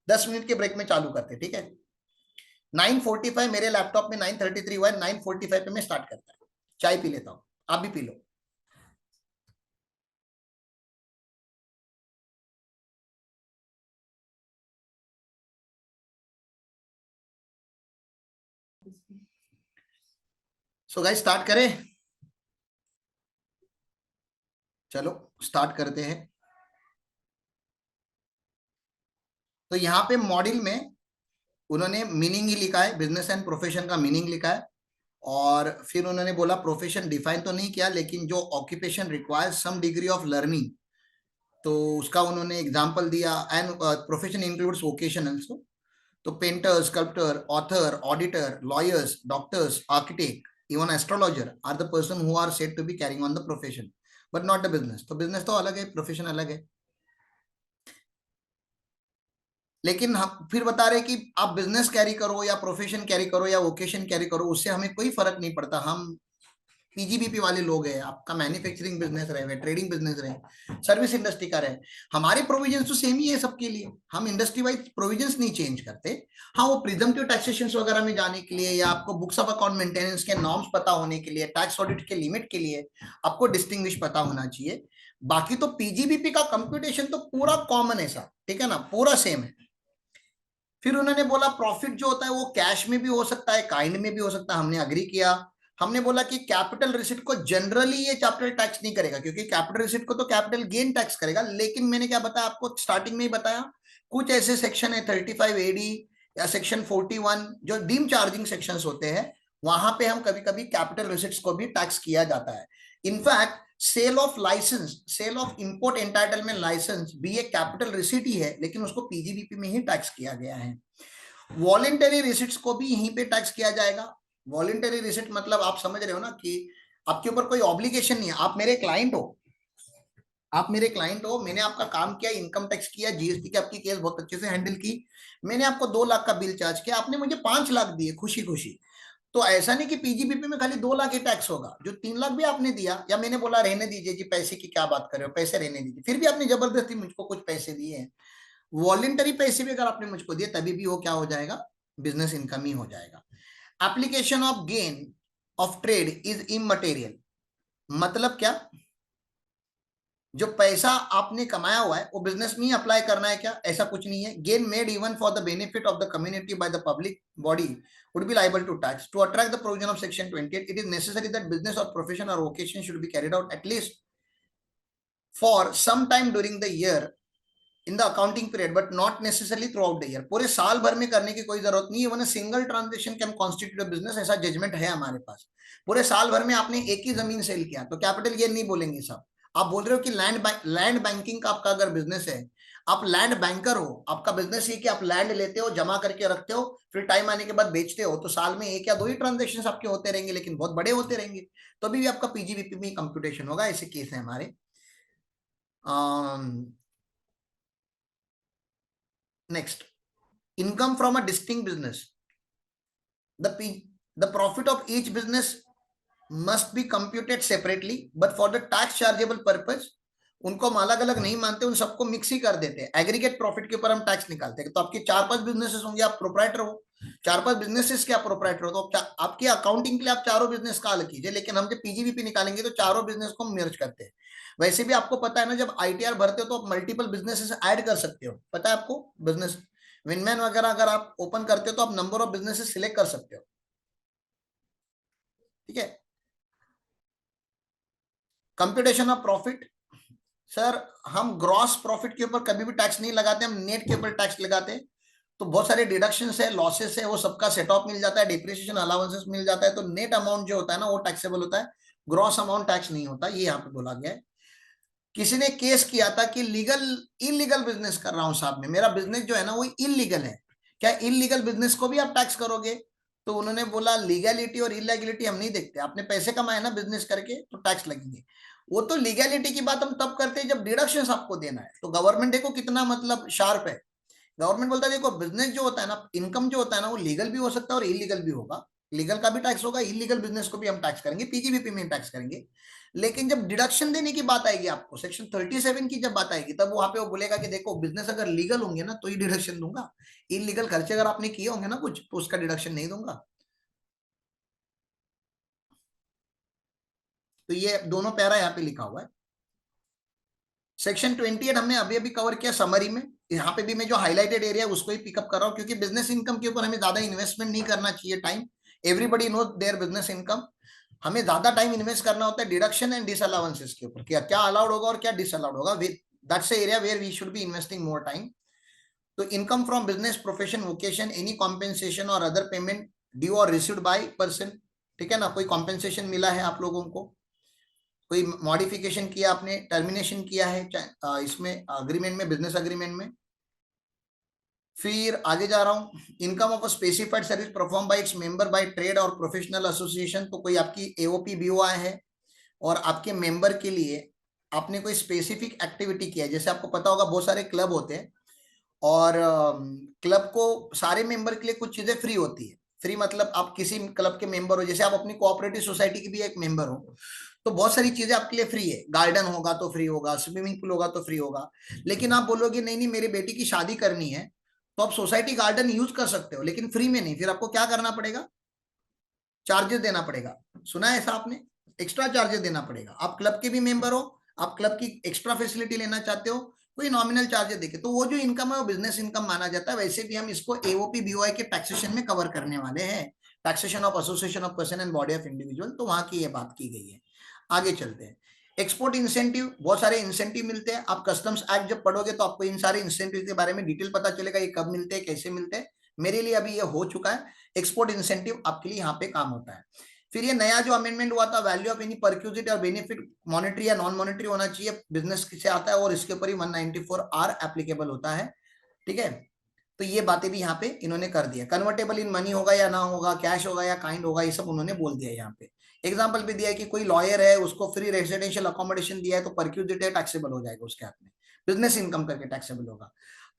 Speaker 1: 10 मिनट के ब्रेक में चालू करते हैं, ठीक है। 9:45 मेरे लैपटॉप में 9:33 हुआ है, 9:45 पे मैं स्टार्ट करता है। चाय पी लेता हूँ, आप भी P low. So guys start करें, चलो स्टार्ट करते हैं। तो यहाँ पे मॉड्यूल में उन्होंने मीनिंग ही लिखा है, बिजनेस एंड प्रोफेशन का मीनिंग लिखा है। और फिर उन्होंने बोला प्रोफेशन डिफाइन तो नहीं किया, लेकिन जो occupation requires some degree of learning, तो उसका उन्होंने एग्जांपल दिया। And profession includes vocation also. तो painter, sculptor, author, auditor, lawyers, doctors, architect, even astrologer are the person who are said to be carrying on the profession, but not the business. तो बिजनेस तो अलग है, प्रोफेशन अलग है। लेकिन हम फिर बता रहे कि आप बिजनेस कैरी करो या प्रोफेशन कैरी करो या वोकेशन कैरी करो, उससे हमें कोई फर्क नहीं पड़ता। हम पीजीबीपी वाले लोग हैं, आपका मैन्युफैक्चरिंग बिजनेस रहे, ट्रेडिंग बिजनेस रहे, सर्विस इंडस्ट्री का रहे, हमारे प्रोविजंस तो सेम ही है सबके लिए। हम इंडस्ट्री वाइज प्रोविजंस नहीं चेंज करते। हाँ, वो प्रिजम्पटिव टैक्सेशन वगैरह में जाने के लिए या आपको बुक्स ऑफ अकाउंट मेंटेनेंस के नॉर्म्स पता होने के लिए, टैक्स ऑडिट के लिमिट के लिए आपको डिस्टिंग्विश पता होना चाहिए। बाकी तो पीजीबीपी का कंप्यूटेशन तो पूरा कॉमन है सर, ठीक है ना, पूरा सेम है। फिर उन्होंने बोला प्रॉफिट जो होता है वो कैश में भी हो सकता है, काइंड में भी हो सकता है, हमने अग्री किया। हमने बोला कि कैपिटल रिसिट को जनरली ये कैपिटल टैक्स नहीं करेगा, क्योंकि कैपिटल रिसिट को तो कैपिटल गेन टैक्स करेगा। लेकिन मैंने क्या बताया आपको स्टार्टिंग में ही बताया, कुछ ऐसे सेक्शन है 35 AD या सेक्शन 41 जो डीम चार्जिंग सेक्शन होते हैं, वहां पे हम कभी कभी कैपिटल रिसिट्स को भी टैक्स किया जाता है। In fact sale of licence, sale of import entitlement licence भी एक कैपिटल रिसिट ही है, लेकिन उसको पीजीबीपी में ही टैक्स किया गया है। वॉलेंटरी रिसिट्स को भी यहीं पे टैक्स किया जाएगा। वॉलेंटरी रिसिट मतलब आप समझ रहे हो ना कि आपके ऊपर कोई ऑब्लिगेशन नहीं है, आप मेरे क्लाइंट हो, आप मेरे क्लाइंट हो, मैंने आपका काम किया, इनकम टैक्स किया, जीएसटी की आपकी केस बहुत अच्छे से हैंडल की, मैंने आपको 2 लाख का बिल चार्ज किया, आपने मुझे 5 लाख दिए खुशी खुशी। तो ऐसा नहीं कि पीजीबीपी में खाली 2 लाख ही टैक्स होगा, जो 3 लाख भी आपने दिया, या मैंने बोला रहने दीजिए जी, पैसे की क्या बात कर रहे हो, पैसे रहने दीजिए, फिर भी आपने जबरदस्ती मुझको कुछ पैसे दिए हैं, वॉलेंटरी पैसे भी अगर आपने मुझको दिए, तभी भी वो क्या हो जाएगा, बिजनेस इनकम ही हो जाएगा। Application of gain of trade is immaterial, मतलब क्या, जो पैसा आपने कमाया हुआ है वो बिजनेस में ही अप्लाई करना है क्या, ऐसा कुछ नहीं है। Gain made even for the benefit of the community by the public body would be liable to tax. To attract the provision of section 28, it is necessary that business or profession or vocation should be carried out at least for some time during the year in the accounting period, but not necessarily through out the year. पूरे साल भर में करने की कोई जरूरत नहीं है, one single transaction can constitute business, ऐसा जजमेंट है हमारे पास। पूरे साल भर में आपने एक ही जमीन सेल किया तो कैपिटल गेन नहीं बोलेंगे साहब। आप बोल रहे हो कि लैंड बैंकिंग का आपका अगर बिजनेस है, आप लैंड बैंकर हो, आपका बिजनेस ये कि आप लैंड लेते हो, जमा करके रखते हो, फिर टाइम आने के बाद बेचते हो, तो साल में 1 या 2 ही ट्रांजेक्शन आपके होते रहेंगे, लेकिन बहुत बड़े होते रहेंगे, तो अभी भी आपका पीजीबीपी में कंप्यूटेशन होगा। ऐसे केस है हमारे। Next, income from a distinct business, the the profit of each business must be computed separately, but for the tax chargeable purpose उनको हम अलग अलग नहीं मानते, उन सबको मिक्स ही कर देते हैं। एग्रीगेट प्रॉफिट के ऊपर हम टैक्स निकालते हैं। तो आपके 4-5 बिजनेसेस होंगे, आप प्रोप्राइटर हो, 4-5 बिजनेसेस के आप प्रोप्राइटर हो, तो आपकी अकाउंटिंग के लिए आप चारों बिजनेस का अलग कीजिए। लेकिन हम जब पीजीबीपी निकालेंगे तो चारों बिजनेस को मर्ज करते हैं। वैसे भी आपको पता है ना, जब आईटीआर भरते हो तो आप मल्टीपल बिजनेसेस ऐड कर सकते हो, पता है आपको। बिजनेस विनमैन वगैरह अगर आप ओपन करते हो तो आप नंबर ऑफ बिजनेसेस सिलेक्ट कर सकते हो, ठीक है। कंप्यूटेशन ऑफ प्रॉफिट, सर हम ग्रॉस प्रॉफिट के ऊपर कभी भी टैक्स नहीं लगाते, हम नेट के ऊपर टैक्स लगाते हैं। तो बहुत सारे डिडक्शंस है, लॉसेस है, वो सबका सेट ऑफ मिल जाता है, डिप्रिसिएशन अलाउंसेस मिल जाता है, तो नेट अमाउंट जो होता है ना वो टैक्सेबल होता है, ग्रॉस अमाउंट टैक्स नहीं होता, ये यहाँ पे बोला गया है। किसी ने केस किया था कि लीगल इलीगल बिजनेस कर रहा हूं साहब में, मेरा बिजनेस जो है ना वो इलीगल है, क्या इलीगल बिजनेस को भी आप टैक्स करोगे? तो उन्होंने बोला लीगैलिटी और इलीगैलिटी हम नहीं देखते, आपने पैसे कमाए ना बिजनेस करके तो टैक्स लगेंगे। वो तो लीगैलिटी की बात हम तब करते हैं जब डिडक्शंस आपको देना है। तो गवर्नमेंट देखो कितना मतलब शार्प है, गवर्नमेंट बोलता है देखो बिजनेस जो होता है ना, इनकम जो होता है ना वो लीगल भी हो सकता है और इलीगल भी होगा, लीगल का भी टैक्स होगा, इलीगल बिजनेस को भी हम टैक्स करेंगे, पीजीबीपी में टैक्स करेंगे। लेकिन जब डिडक्शन देने की बात आएगी आपको, सेक्शन 37 की जब बात आएगी, तब वहां पे वो बोलेगा कि देखो बिजनेस अगर लीगल होंगे ना तो ही डिडक्शन दूंगा, इलीगल खर्चे अगर आपने किए होंगे ना कुछ तो उसका डिडक्शन नहीं दूंगा। तो ये दोनों पैरा यहाँ पे लिखा हुआ है। सेक्शन 28 हमने अभी अभी कवर किया समरी में, यहाँ पे भी मैं जो हाईलाइटेड एरिया है उसको ही पिकअप कर रहा हूँ, क्योंकि बिजनेस इनकम के ऊपर हमें ज्यादा इन्वेस्टमेंट नहीं करना चाहिए time. Everybody know their business income, हमें ज्यादा टाइम इन्वेस्ट करना होता है डिडक्शन एंड डिसअलाउंसेस के ऊपर, क्या क्या अलाउड होगा और क्या डिसअलाउड होगा, that's area where we should be investing more time. तो income from business profession vocation any compensation or other payment due or received by person, ठीक है ना, कोई कॉम्पेंसेशन मिला है आप लोगों को, कोई मॉडिफिकेशन किया आपने, टर्मिनेशन किया है इसमें अग्रीमेंट में, बिजनेस अग्रीमेंट में। फिर आगे जा रहा हूं, income of a specified service perform by its member by trade और प्रोफेशनल एसोसिएशन, तो कोई आपकी एओपी बीओआई है और आपके मेंबर के लिए आपने कोई स्पेसिफिक एक्टिविटी किया है, जैसे आपको पता होगा बहुत सारे क्लब होते हैं और क्लब को सारे मेंबर के लिए कुछ चीजें फ्री होती है। फ्री मतलब आप किसी क्लब के मेंबर हो, जैसे आप अपनी कोऑपरेटिव सोसाइटी की भी एक मेंबर हो, तो बहुत सारी चीजें आपके लिए फ्री है, गार्डन होगा तो फ्री होगा, स्विमिंग पूल होगा तो फ्री होगा। लेकिन आप बोलोगे नहीं नहीं मेरी बेटी की शादी करनी है, तो आप सोसाइटी गार्डन यूज कर सकते हो लेकिन फ्री में नहीं, फिर आपको क्या करना पड़ेगा, चार्जेस देना पड़ेगा। सुना है ऐसा आपने, एक्स्ट्रा चार्जेस देना पड़ेगा। आप क्लब के भी मेंबर हो, आप क्लब की एक्स्ट्रा फैसिलिटी लेना चाहते हो, कोई नॉमिनल चार्जेस देके, तो वो जो इनकम है वो बिजनेस इनकम माना जाता है। वैसे भी हम इसको एओपी बीओआई के टैक्सेशन में कवर करने वाले हैं, taxation of association of person and body of individual, तो वहां की ये बात की गई है। आगे चलते हैं, एक्सपोर्ट इंसेंटिव, बहुत सारे इंसेंटिव मिलते हैं। आप कस्टम्स एक्ट जब पढ़ोगे तो आपको इन सारे इंसेंटिव के बारे में डिटेल पता चलेगा, ये कब मिलते हैं कैसे मिलते हैं। मेरे लिए अभी ये हो चुका है, एक्सपोर्ट इंसेंटिव आपके लिए यहाँ पे काम होता है। फिर ये नया जो अमेंडमेंट हुआ था, वैल्यू ऑफ एनी परक्यूजिट और बेनिफिट मॉनेटरी या नॉन मॉनेटरी होना चाहिए, बिजनेस से आता है और इसके ऊपर ही 194R एप्लीकेबल होता है, ठीक है। तो ये बातें भी यहाँ पे इन्होंने कर दिया, कन्वर्टेबल इन मनी होगा या ना होगा, कैश होगा या काइंड होगा, ये सब उन्होंने बोल दिया यहाँ पे। एग्जाम्पल भी दिया है कि कोई लॉयर है उसको फ्री रेजिडेंशियल अकोमोडेशन दिया है तो परक्यूजिट टैक्सेबल हो जाएगा उसके हाथ में, बिजनेस इनकम करके टैक्सेबल होगा।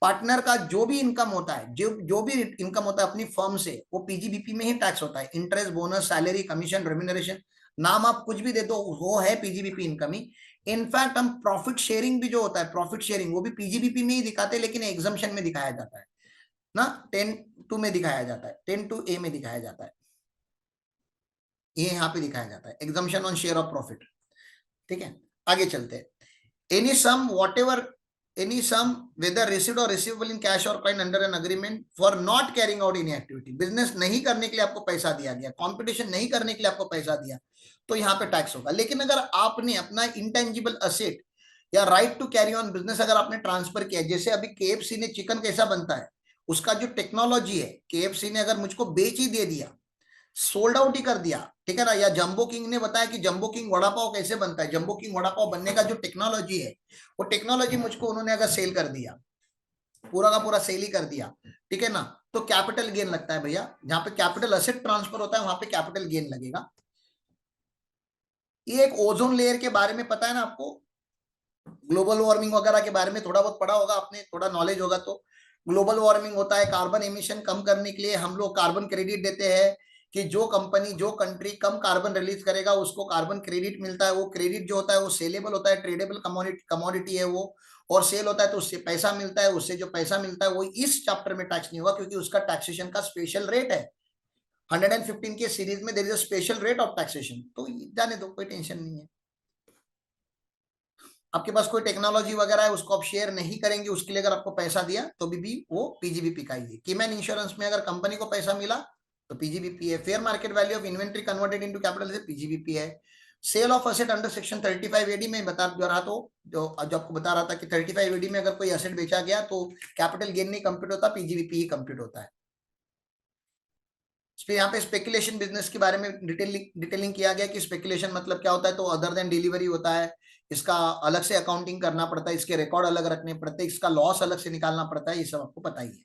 Speaker 1: पार्टनर का जो भी इनकम होता है, जो जो भी इनकम होता है अपनी फर्म से, वो पीजीबीपी में ही टैक्स होता है, interest bonus salary commission remuneration, नाम आप कुछ भी दे दो वो है पीजीबीपी इनकम ही। इनफैक्ट हम प्रॉफिट शेयरिंग भी जो होता है, प्रॉफिट शेयरिंग वो भी पीजीबीपी में ही दिखाते हैं, लेकिन एग्जम्पशन में दिखाया जाता है ना, 10(2) में दिखाया जाता है, 10(2)A में दिखाया जाता है, ये यहाँ पे दिखाया जाता है, exemption on share of profit, ठीक है। आगे चलते हैं, any sum whatever any sum whether received or receivable in cash or coin under an agreement for not carrying out any activity, business नहीं करने के लिए आपको पैसा दिया गया, कंपटीशन नहीं करने के लिए आपको पैसा दिया, तो यहाँ पे टैक्स होगा। लेकिन अगर आपने अपना इंटेंजिबल असेट या right to carry on business अगर आपने ट्रांसफर किया, जैसे अभी केएफसी ने चिकन कैसा बनता है उसका जो टेक्नोलॉजी है, केएफसी ने अगर मुझको बेच ही दे दिया, सोल्ड आउट ही कर दिया, ठीक है ना, या जंबो किंग ने बताया कि जंबो किंग वड़ा पाव कैसे बनता है, जंबो किंग वड़ा पाव बनने का जो टेक्नोलॉजी है वो टेक्नोलॉजी मुझको उन्होंने अगर सेल कर दिया, पूरा का पूरा सेल ही कर दिया, ठीक है ना, तो कैपिटल गेन लगता है भैया, जहां पे कैपिटल असेट ट्रांसफर होता है वहां पे कैपिटल गेन लगेगा। ये एक ओजोन लेयर के बारे में पता है ना आपको, ग्लोबल वार्मिंग वगैरह के बारे में थोड़ा बहुत पढ़ा होगा आपने, थोड़ा नॉलेज होगा तो। ग्लोबल वार्मिंग होता है, कार्बन एमिशन कम करने के लिए हम लोग कार्बन क्रेडिट देते हैं, कि जो कंपनी जो कंट्री कम कार्बन रिलीज करेगा उसको कार्बन क्रेडिट मिलता है। वो क्रेडिट जो होता है वो सेलेबल होता है, ट्रेडेबल कमोडिटी है वो, और सेल होता है तो उससे पैसा मिलता है। उससे जो पैसा मिलता है वो इस चैप्टर में टैक्स नहीं होगा क्योंकि उसका टैक्सेशन का स्पेशल रेट है। 115 के सीरीज में there is a special rate of taxation, तो जाने दो, कोई टेंशन नहीं है। आपके पास कोई टेक्नोलॉजी वगैरह है उसको आप शेयर नहीं करेंगे, उसके लिए अगर आपको पैसा दिया तो भी वो पीजीबीपी का ही है। कीमैन इंश्योरेंस में अगर कंपनी को पैसा मिला तो पीजीबीपी है। Fair market value of inventory converted into capital से पीजीबीपी है। Sale of asset under section 35 AD में बता रहा, तो जो आपको बता रहा था कि 35 एडी में अगर कोई असेट बेचा गया तो कैपिटल गेन नहीं कंप्यूट होता, पीजीबीपी ही कंप्यूट होता है। फिर यहाँ पे स्पेकुलेशन बिजनेस के बारे में डिटेलिंग किया गया कि स्पेकुलेशन मतलब क्या होता है। तो अदर देन डिलीवरी होता है, इसका अलग से अकाउंटिंग करना पड़ता है, इसके रिकॉर्ड अलग रखने पड़ते हैं, इसका लॉस अलग से निकालना पड़ता है, ये सब आपको पता ही है।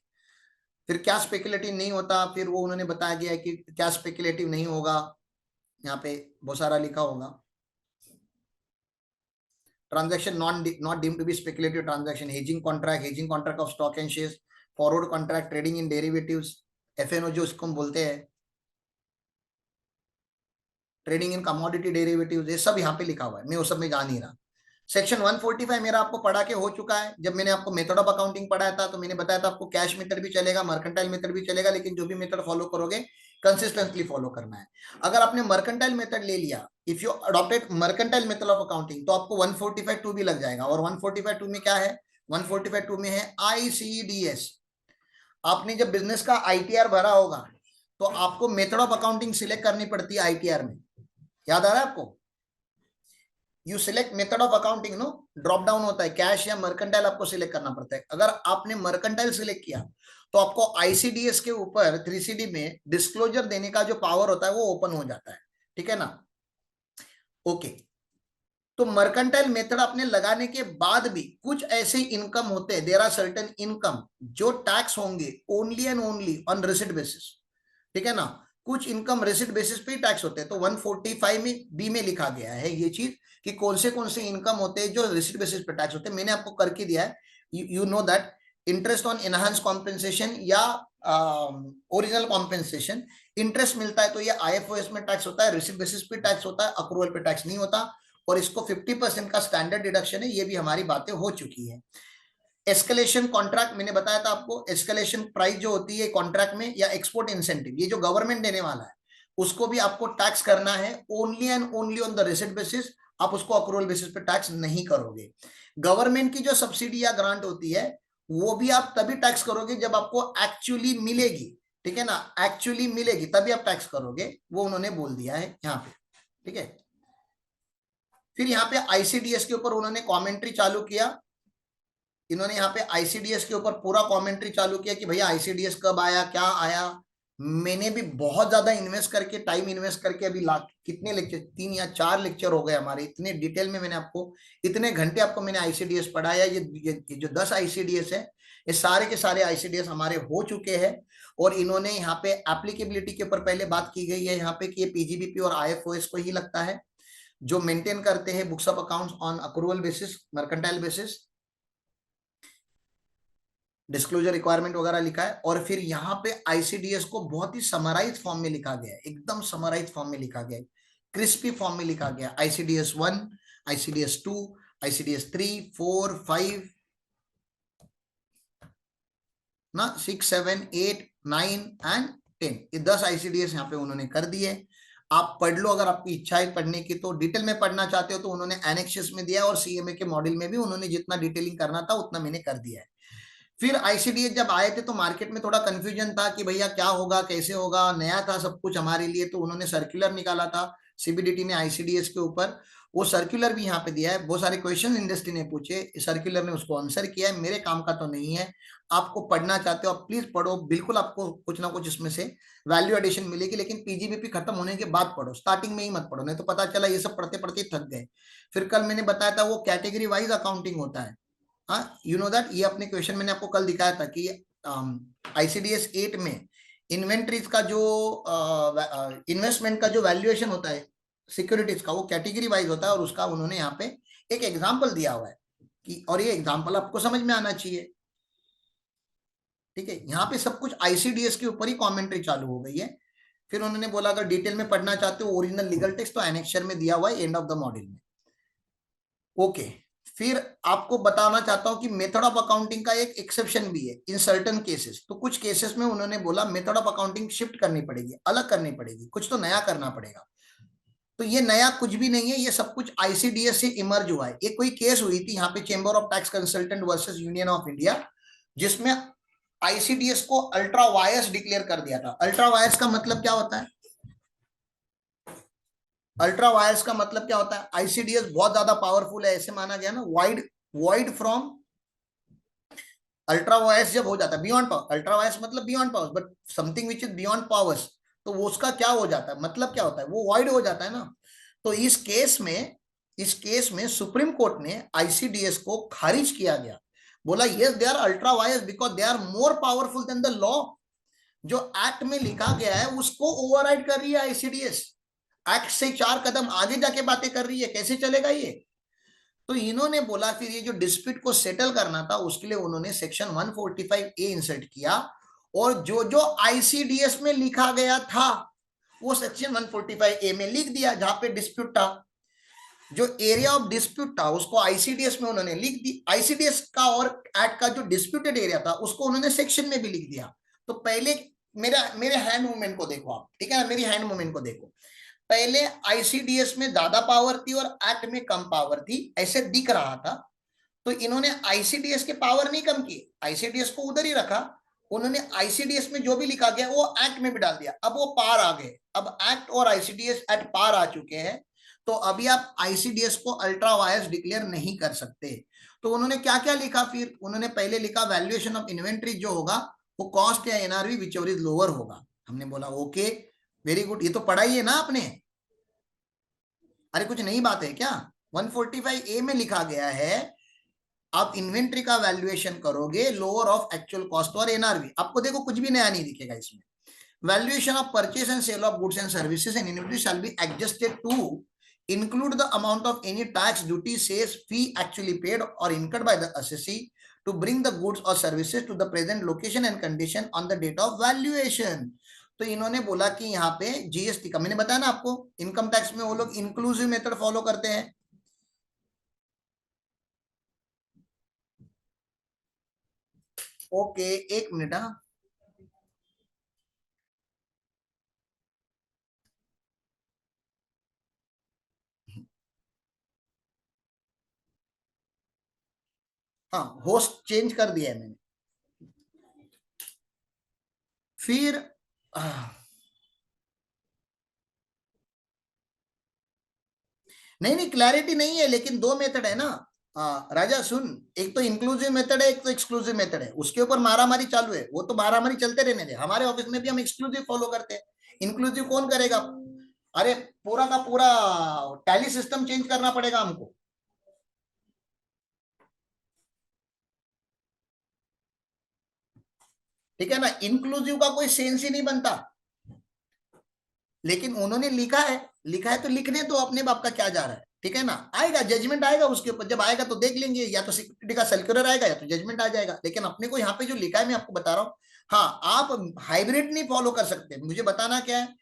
Speaker 1: फिर क्या स्पेकुलेटिव नहीं होता, फिर वो उन्होंने बताया गया है कि क्या स्पेकुलेटिव नहीं होगा, यहाँ पे बहुत सारा लिखा होगा। Transaction not deemed to be speculative transaction, hedging contract of stock and shares, forward contract, trading in derivatives, FNO जो इसको हम बोलते हैं, ट्रेडिंग इन कमोडिटी डेरिवेटिव्स, ये सब यहाँ पे लिखा हुआ है, मैं वो सब में जा नहीं रहा। सेक्शन 145 मेरा आपको पढ़ा के हो चुका है। जब मैंने आपको मेथड ऑफ अकाउंटिंग पढ़ाया था तो मैंने बताया था आपको कैश मेथड भी चलेगा, मर्केंटाइल मेथड भी चलेगा, लेकिन जो भी मेथड फॉलो करोगे कंसिस्टेंटली फॉलो करना है। अगर आपने मर्केंटाइल मेथड ले लिया, if you adopted mercantile method of accounting, तो आपको 145(2) भी लग जाएगा। और 145(2) में क्या है, 145(2) में है ICDS। आपने जब बिजनेस का ITR भरा होगा तो आपको मेथड ऑफ अकाउंटिंग सिलेक्ट करनी पड़ती है ITR में, याद आ रहा है आपको? You select method of accounting, no, drop down होता है, कैश या मर्केंटाइल आपको सिलेक्ट करना पड़ता है। अगर आपने मर्केंटाइल सिलेक्ट किया तो आपको ICDS के ऊपर 3CD में डिस्क्लोजर देने का जो पावर होता है वो ओपन हो जाता है, ठीक है ना? ओके, तो मर्केंटाइल मेथड आपने लगाने के बाद भी कुछ ऐसे इनकम होते हैं, देयर आर सर्टेन इनकम जो टैक्स होंगे only and only on receipt basis, ठीक है ना? कुछ इनकम रेसिट बेसिस पे टैक्स होते हैं। तो 145 में बी में लिखा गया है ये चीज कि कौन से इनकम होते हैं जो रेसिट बेसिस पे टैक्स होते हैं। मैंने आपको करके दिया है, you know that interest on enhance compensation या ओरिजिनल कॉम्पेंसेशन, इंटरेस्ट मिलता है तो ये IFOS में टैक्स होता है, रेसिट बेसिस पे टैक्स होता है, अक्रूवल पे टैक्स नहीं होता। और इसको 50% का स्टैंडर्ड डिडक्शन है, ये भी हमारी बातें हो चुकी है। एस्केलेशन कॉन्ट्रैक्ट मैंने बताया था आपको, एस्केलेशन प्राइस जो होती है कॉन्ट्रैक्ट में, या एक्सपोर्ट इंसेंटिव, ये जो गवर्नमेंट देने वाला है उसको भी आपको टैक्स करना है only and only on the receipt basis. आप उसको अक्रूवल बेसिस पे टैक्स नहीं करोगे। गवर्नमेंट की जो सब्सिडी या ग्रांट होती है वो भी आप तभी टैक्स करोगे जब आपको एक्चुअली मिलेगी, ठीक है ना? एक्चुअली मिलेगी तभी आप टैक्स करोगे, वो उन्होंने बोल दिया है यहाँ पे, ठीक है? फिर यहाँ पे ICDS के ऊपर उन्होंने कॉमेंट्री चालू किया। इन्होंने यहाँ पे ICDS के ऊपर पूरा कमेंट्री चालू किया कि भैया ICDS कब आया, क्या आया। मैंने भी बहुत ज्यादा इन्वेस्ट करके, टाइम इन्वेस्ट करके, अभी लाख कितने लेक्चर, 3 या 4 लेक्चर हो गए हमारे, इतने डिटेल में मैंने आपको, इतने घंटे आपको मैंने ICDS पढ़ाया। ये जो 10 ICDS है, ये सारे के सारे ICDS हमारे हो चुके हैं। और इन्होंने यहाँ पे एप्लीकेबिलिटी के ऊपर पहले बात की गई है यहाँ पे कि ये PGBP और IFOS को ही लगता है, जो मेंटेन करते हैं books of accounts on accrual basis, mercantile basis, disclosure requirement वगैरह लिखा है। और फिर यहाँ पे ICDS को बहुत ही समराइज फॉर्म में लिखा गया है, एकदम समराइज फॉर्म में लिखा गया है, क्रिस्पी फॉर्म में लिखा गया। ICDS 1, ICDS 2, ICDS 3, 4, 5 ना, 6, 7, 8, 9 एंड 10, ये 10 ICDS यहाँ पे उन्होंने कर दिए। आप पढ़ लो, अगर आपकी इच्छा है पढ़ने की, तो डिटेल में पढ़ना चाहते हो तो उन्होंने एनेक्सेस में दिया, और CMA के मॉड्यूल में भी उन्होंने जितना डिटेलिंग करना था उतना मैंने कर दिया है। फिर ICDS जब आए थे तो मार्केट में थोड़ा कंफ्यूजन था कि भैया क्या होगा, कैसे होगा, नया था सब कुछ हमारे लिए, तो उन्होंने सर्कुलर निकाला था CBDT ने ICDS के ऊपर। वो सर्कुलर भी यहाँ पे दिया है, बहुत सारे क्वेश्चन इंडस्ट्री ने पूछे, सर्कुलर ने उसको आंसर किया है। मेरे काम का तो नहीं है, आपको पढ़ना चाहते हो आप प्लीज पढ़ो, बिल्कुल आपको कुछ ना कुछ इसमें से वैल्यू एडिशन मिलेगी, लेकिन PGBP खत्म होने के बाद पढ़ो, स्टार्टिंग में ही मत पढ़ो, नहीं तो पता चला ये सब पढ़ते पढ़ते थक गए। फिर कल मैंने बताया था वो कैटेगरी वाइज अकाउंटिंग होता है, हाँ, यू नो दैट। ये अपने क्वेश्चन मैंने आपको कल दिखाया था कि ICDS 8 में इन्वेंट्रीज का जो इन्वेस्टमेंट का जो वैल्यूएशन होता है सिक्योरिटीज का, वो कैटेगरी वाइज होता है, और उसका उन्होंने यहाँ पे एक एग्जाम्पल दिया हुआ है कि, और ये एग्जाम्पल आपको समझ में आना चाहिए, ठीक है? यहाँ पे सब कुछ ICDS के ऊपर ही कमेंट्री चालू हो गई है। फिर उन्होंने बोला अगर डिटेल में पढ़ना चाहते हो ओरिजिनल लीगल टेक्स्ट तो एनेक्चर में दिया हुआ है एंड ऑफ द मॉड्यूल में। ओके। फिर आपको बताना चाहता हूं कि मेथड ऑफ अकाउंटिंग का एक एक्सेप्शन भी है इन सर्टन केसेस। तो कुछ केसेस में उन्होंने बोला मेथड ऑफ अकाउंटिंग शिफ्ट करनी पड़ेगी, अलग करनी पड़ेगी, कुछ तो नया करना पड़ेगा। तो ये नया कुछ भी नहीं है, ये सब कुछ आईसीडीएस से इमर्ज हुआ है। एक कोई केस हुई थी यहाँ पे chamber of tax consultant versus union of India, जिसमें आईसीडीएस को अल्ट्रा वायर्स डिक्लेयर कर दिया था। अल्ट्रा वायर्स का मतलब क्या होता है? अल्ट्रा वायर्स का मतलब क्या होता है? आईसीडीएस बहुत ज्यादा पावरफुल है ऐसे माना गया ना, wide wide from ultra vires जब हो जाता है बियॉन्ड पावर, अल्ट्रा वायर्स मतलब beyond powers, but something which is beyond powers, तो वो उसका क्या हो जाता है, मतलब क्या होता है, वो वाइड हो जाता है ना। तो इस केस में सुप्रीम कोर्ट ने आईसीडीएस को खारिज किया गया। बोला yes they are ultra vires because they are more powerful than the law. जो एक्ट में लिखा गया है उसको ओवरराइड कर रही है आईसीडीएस, एक्ट से 4 कदम आगे जाके बातें कर रही है, कैसे चलेगा ये? तो इन्होंने बोला फिर ये जो डिस्प्यूट को सेटल करना था उसके लिए उन्होंने सेक्शन 145A इंसर्ट किया, और जो जो आईसीडीएस में लिखा गया था वो सेक्शन 145A में लिख दिया। जहां पे डिस्प्यूट था, जो एरिया ऑफ डिस्प्यूट था उसको आईसीडीएस में उन्होंने लिख दी, आईसीडीएस का और एक्ट का जो डिस्प्यूटेड एरिया था उसको उन्होंने सेक्शन में भी लिख दिया। तो पहले मेरे हैंड मूवमेंट को देखो आप, ठीक है ना, मेरी हैंड मूवमेंट को देखो। पहले आईसीडीएस में ज्यादा पावर थी और एक्ट में कम पावर थी, ऐसे दिख रहा था। तो इन्होंने आईसीडीएस के पावर नहीं कम किए, आईसीडीएस को उधर ही रखा। उन्होंने आईसीडीएस में जो भी लिखा गया वो एक्ट में भी डाल दिया, अब वो पार आ गए, अब एक्ट और आईसीडीएस एट पार आ चुके हैं। तो अभी आप आईसीडीएस को अल्ट्रा वायर्स डिक्लेयर नहीं कर सकते। तो उन्होंने क्या क्या लिखा, फिर उन्होंने पहले लिखा वैल्यूएशन ऑफ इन्वेंट्री जो होगा वो कॉस्ट या NRV which ever is lower होगा। हमने बोला ओके वेरी गुड, ये तो पढ़ा ही है ना आपने। अरे कुछ नई बात है क्या? 145A में लिखा गया है आप इन्वेंट्री का वैल्यूएशन करोगे लोअर ऑफ एक्चुअल कॉस्ट और एनआरवी। आपको देखो कुछ भी नया नहीं दिखेगा इसमें। Valuation of purchase and sale of goods and services and inventory shall be adjusted to include the amount of any tax, duty, sales, fee actually paid or incurred by the assessee to bring the goods or services to the present location and condition on the date of valuation। तो इन्होंने बोला कि यहाँ पे जीएसटी का, मैंने बताया ना आपको इनकम टैक्स में वो लोग इंक्लूसिव मेथड फॉलो करते हैं। ओके एक मिनट। हाँ होस्ट चेंज कर दिया है मैंने। फिर नहीं नहीं क्लैरिटी नहीं है, लेकिन दो मेथड है ना। राजा सुन, एक तो इंक्लूसिव मेथड है, एक तो एक्सक्लूसिव मेथड है, उसके ऊपर मारामारी चालू है, वो तो मारामारी चलते रहने दे। हमारे ऑफिस में भी हम एक्सक्लूसिव फॉलो करते हैं, इंक्लूसिव कौन करेगा? अरे पूरा का पूरा टैली सिस्टम चेंज करना पड़ेगा हमको। ठीक है ना, इंक्लूसिव का कोई सेंस ही नहीं बनता। लेकिन उन्होंने लिखा है, लिखा है तो लिखने तो अपने बाप का क्या जा रहा है। ठीक है ना, आएगा जजमेंट आएगा उसके ऊपर, जब आएगा तो देख लेंगे, या तो सिक्योरिटी का सर्कुलर आएगा या तो जजमेंट आ जाएगा। लेकिन अपने को यहाँ पे जो लिखा है मैं आपको बता रहा हूँ। हाँ आप हाइब्रिड नहीं फॉलो कर सकते, मुझे बताना क्या है,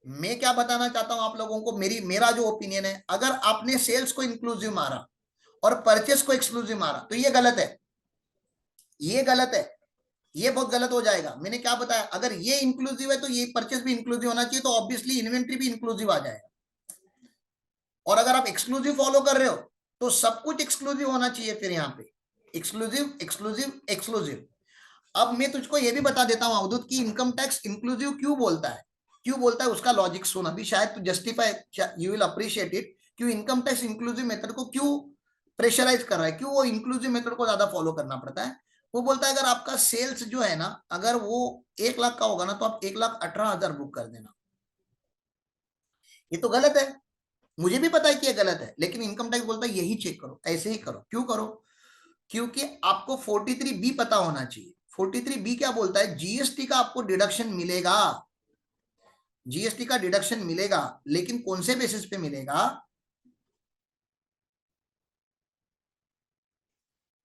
Speaker 1: मैं क्या बताना चाहता हूँ आप लोगों को, मेरा जो ओपिनियन है, अगर आपने सेल्स को इंक्लूसिव मारा और परचेस को एक्सक्लूसिव मारा तो ये गलत है, ये गलत है, ये बहुत गलत हो जाएगा। मैंने क्या बताया, अगर ये इंक्लूसिव है तो ये परचेस भी इंक्लूसिव होना चाहिए, तो ऑब्वियसली इन्वेंट्री भी इंक्लूसिव आ जाएगा। और अगर आप एक्सक्लूसिव फॉलो कर रहे हो तो सब कुछ एक्सक्लूसिव होना चाहिए, फिर यहाँ पे एक्सक्लूसिव एक्सक्लूसिव एक्सक्लूसिव। अब मैं तुझको ये भी बता देता हूँ अवधूत की इनकम टैक्स इंक्लूसिव क्यों बोलता है, क्यों बोलता है उसका लॉजिक सुन, अभी शायद तू justify, you will appreciate it, क्यों इनकम टैक्स इंक्लूसिव मेथड को क्यों प्रेशराइज कर रहा है, क्यों वो इंक्लूसिव मेथड को ज्यादा फॉलो करना पड़ता है। वो बोलता है अगर आपका सेल्स जो है ना, अगर वो 1 लाख का होगा ना तो आप 1,18,000 बुक कर देना। ये तो गलत है, मुझे भी पता है कि ये गलत है, लेकिन इनकम टैक्स बोलता है यही चेक करो, ऐसे ही करो। क्यों करो? क्योंकि आपको 43B पता होना चाहिए। 43B क्या बोलता है, जीएसटी का आपको डिडक्शन मिलेगा, जीएसटी का डिडक्शन मिलेगा, लेकिन कौन से बेसिस पे मिलेगा?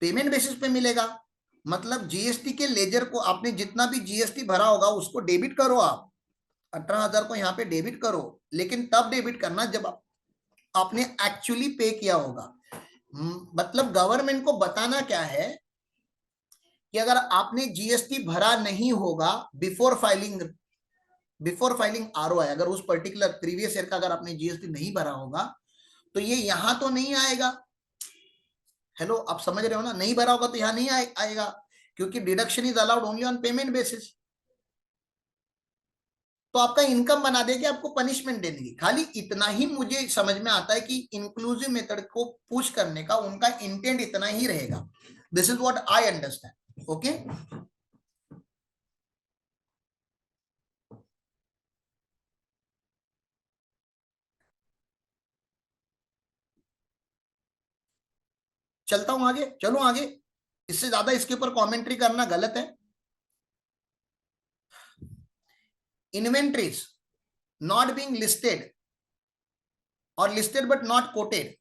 Speaker 1: पेमेंट बेसिस पे मिलेगा। मतलब जीएसटी के लेजर को आपने जितना भी जीएसटी भरा होगा उसको डेबिट करो आप, 18,000 को यहाँ पे डेबिट करो, लेकिन तब डेबिट करना जब आपने एक्चुअली पे किया होगा। मतलब गवर्नमेंट को बताना क्या है कि अगर आपने जीएसटी भरा नहीं होगा बिफोर फाइलिंग आरओआई, अगर उस पर्टिकुलर प्रीवियस ईयर का अगर आपने जीएसटी नहीं भरा होगा तो ये यहां तो नहीं आएगा। हेलो, आप समझ रहे हो ना? नहीं भरा होगा तो यहां नहीं आएगा, क्योंकि deduction is allowed only on payment basis. तो आपका इनकम बना देगी, आपको पनिशमेंट देने की। खाली इतना ही मुझे समझ में आता है कि इंक्लूसिव मेथड को पुश करने का उनका इंटेंट इतना ही रहेगा। This is what I understand. Okay, चलता हूं आगे, चलो आगे। इससे ज्यादा इसके ऊपर कमेंट्री करना गलत है। इन्वेंट्रीज नॉट बीइंग लिस्टेड और लिस्टेड बट नॉट कोटेड,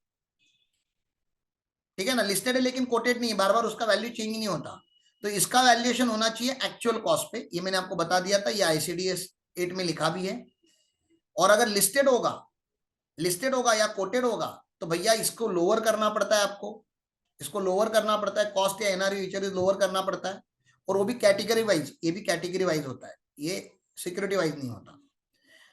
Speaker 1: ठीक है ना? लिस्टेड है लेकिन कोटेड नहीं है, बार बार उसका वैल्यू चेंज नहीं होता, तो इसका वैल्यूएशन होना चाहिए एक्चुअल कॉस्ट पे। ये मैंने आपको बता दिया था, ये आईसीडीएस 8 में लिखा भी है। और अगर लिस्टेड होगा या कोटेड होगा तो भैया इसको लोअर करना पड़ता है आपको, इसको लोअर करना पड़ता है, कॉस्ट या एनआरवी लोअर करना पड़ता है। और वो भी कैटेगरी वाइज, ये भी कैटेगरी वाइज होता है, ये सिक्योरिटी वाइज नहीं होता।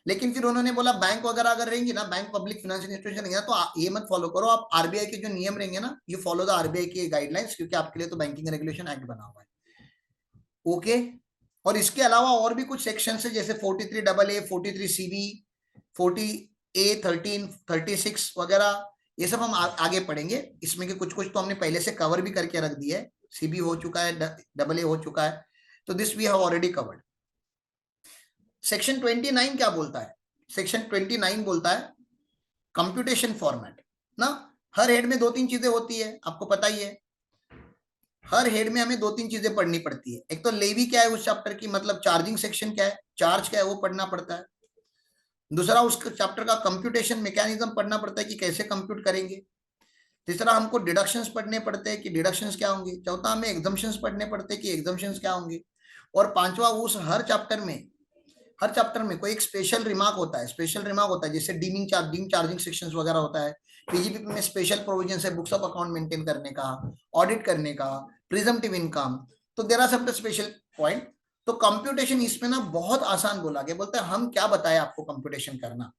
Speaker 1: लेकिन फिर उन्होंने बोला बैंक वगैरह अगर रहेंगी ना, बैंक पब्लिक फाइनेंशियल इंस्टीट्यूशन रहेंगे ना, तो ये मत फॉलो करो आप, आरबीआई के जो नियम रहेंगे ना, यू फॉलो द आरबीआई के गाइडलाइंस, क्योंकि आपके लिए तो बैंकिंग रेगुलेशन एक्ट बना हुआ है। ओके, और इसके अलावा और भी कुछ सेक्शन है, जैसे 43AA, 43CB, 40A13, 36 वगैरह, ये सब हम आगे पढ़ेंगे। इसमें के कुछ कुछ तो हमने पहले से कवर भी करके रख दिया है। सीबी हो चुका है, AA हो चुका है, तो this we have already covered. Section 29 क्या बोलता है? सेक्शन 29 बोलता है कंप्यूटेशन फॉर्मेट ना। हर हेड में दो तीन चीजें होती है, आपको पता ही है। हर हेड में हमें दो तीन चीजें पढ़नी पड़ती है। एक तो लेवी क्या है उस चैप्टर की, मतलब चार्जिंग सेक्शन क्या है, चार्ज क्या है, वो पढ़ना पड़ता है। दूसरा, उस चैप्टर का कंप्यूटेशन मैकेनिज्म पढ़ना पड़ता है कि कैसे कंप्यूट करेंगे। तीसरा, हमको डिडक्शंस पढ़ने पड़ते हैं कि डिडक्शंस क्या होंगे। चौथा, हमें एग्जम्पशंस पढ़ने पड़ते हैं कि एग्जम्पशंस क्या होंगे। और पांचवा, उस हर चैप्टर में कोई एक स्पेशल रिमार्क होता है, जैसे डीम चार्जिंग सेक्शंस वगैरह होता है। पीजीपी में स्पेशल प्रोविजन है बुक्स ऑफ अकाउंट मेंटेन करने का, ऑडिट करने का, प्रिजम्पटिव इनकम, तो there are some special point. तो कंप्यूटेशन इसमें ना बहुत आसान बोला गया, बोलते हैं हम क्या बताएं आपको कंप्यूटेशन करना।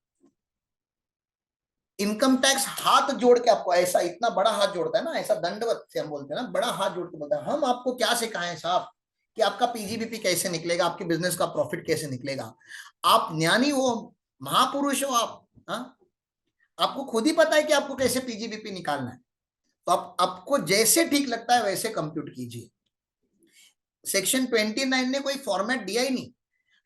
Speaker 1: इनकम टैक्स हाथ जोड़ के आपको, ऐसा इतना बड़ा हाथ जोड़ता है ना, ऐसा दंडवत से हम बोलते हैं ना, बड़ा हाथ जोड़ के बोलता है हम आपको क्या सिखाएं साहब कि आपका पीजीबीपी कैसे निकलेगा, आपके बिजनेस का प्रॉफिट कैसे निकलेगा। आप ज्ञानी हो, महापुरुष हो आप, हाँ? आपको खुद ही पता है कि आपको कैसे पीजीबीपी निकालना है, तो आपको जैसे ठीक लगता है वैसे कंप्यूट कीजिए। सेक्शन 29 ने कोई फॉर्मेट दिया ही नहीं।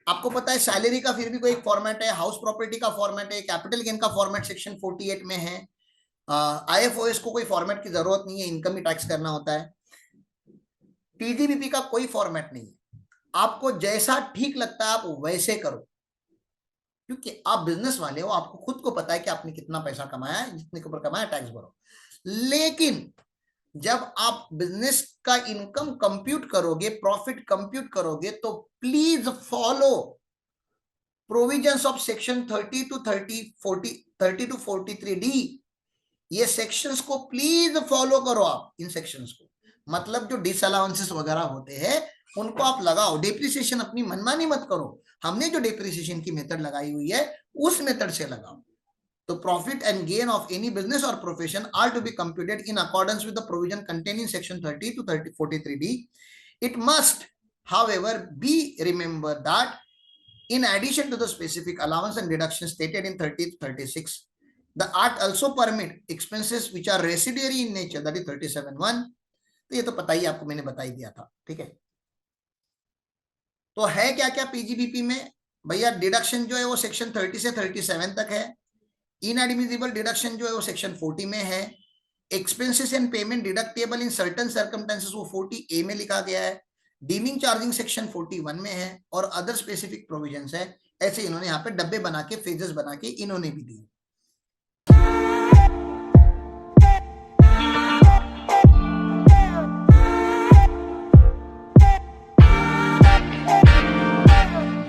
Speaker 1: आपको पता है सैलरी का फिर भी कोई फॉर्मेट है, हाउस प्रॉपर्टी का फॉर्मेट है, कैपिटल गेन का फॉर्मेट सेक्शन 48 में है। आईएफओएस को कोई फॉर्मेट की जरूरत नहीं है, इनकम ही टैक्स करना होता है। पीजीबीपी का कोई फॉर्मेट नहीं है, आपको जैसा ठीक लगता है आप वैसे करो, क्योंकि आप बिजनेस वाले हो, आपको खुद को पता है कि आपने कितना पैसा कमाया है, जितने के ऊपर कमाया टैक्स भरो। लेकिन जब आप बिजनेस का इनकम कंप्यूट करोगे, प्रॉफिट कंप्यूट करोगे, तो please follow provisions of section 30 to 43D। ये सेक्शंस को प्लीज फॉलो करो आप, इन सेक्शंस को। मतलब जो डिसअलाउंसेस वगैरह होते हैं उनको आप लगाओ। डिप्रिसिएशन अपनी मनमानी मत करो, हमने जो डिप्रिसिएशन की मेथड लगाई हुई है उस मेथड से लगाओ। तो profit and gain of any business or profession are to be computed in accordance with the provision contain in section 30 to 43D। It must however be remembered that in addition to the specific allowance and deductions stated in 30 to 36, the act also permit expenses which are residuary in nature, that is 37(1). तो ये तो पता ही आपको, मैंने बता ही दिया था, ठीक है। तो है क्या क्या पीजीबीपी में भैया? डिडक्शन जो है वो सेक्शन 30 से 37 तक है। इनएडमिसिबल डिडक्शन जो है वो सेक्शन 40 में है। Expenses and payment deductible in certain circumstances वो 40A में लिखा गया है। डीमिंग चार्जिंग सेक्शन 41 में है, और अदर स्पेसिफिक प्रोविजंस है। ऐसे इन्होंने यहाँ पे डब्बे बना के, फेजेस बना के इन्होंने भी दिए।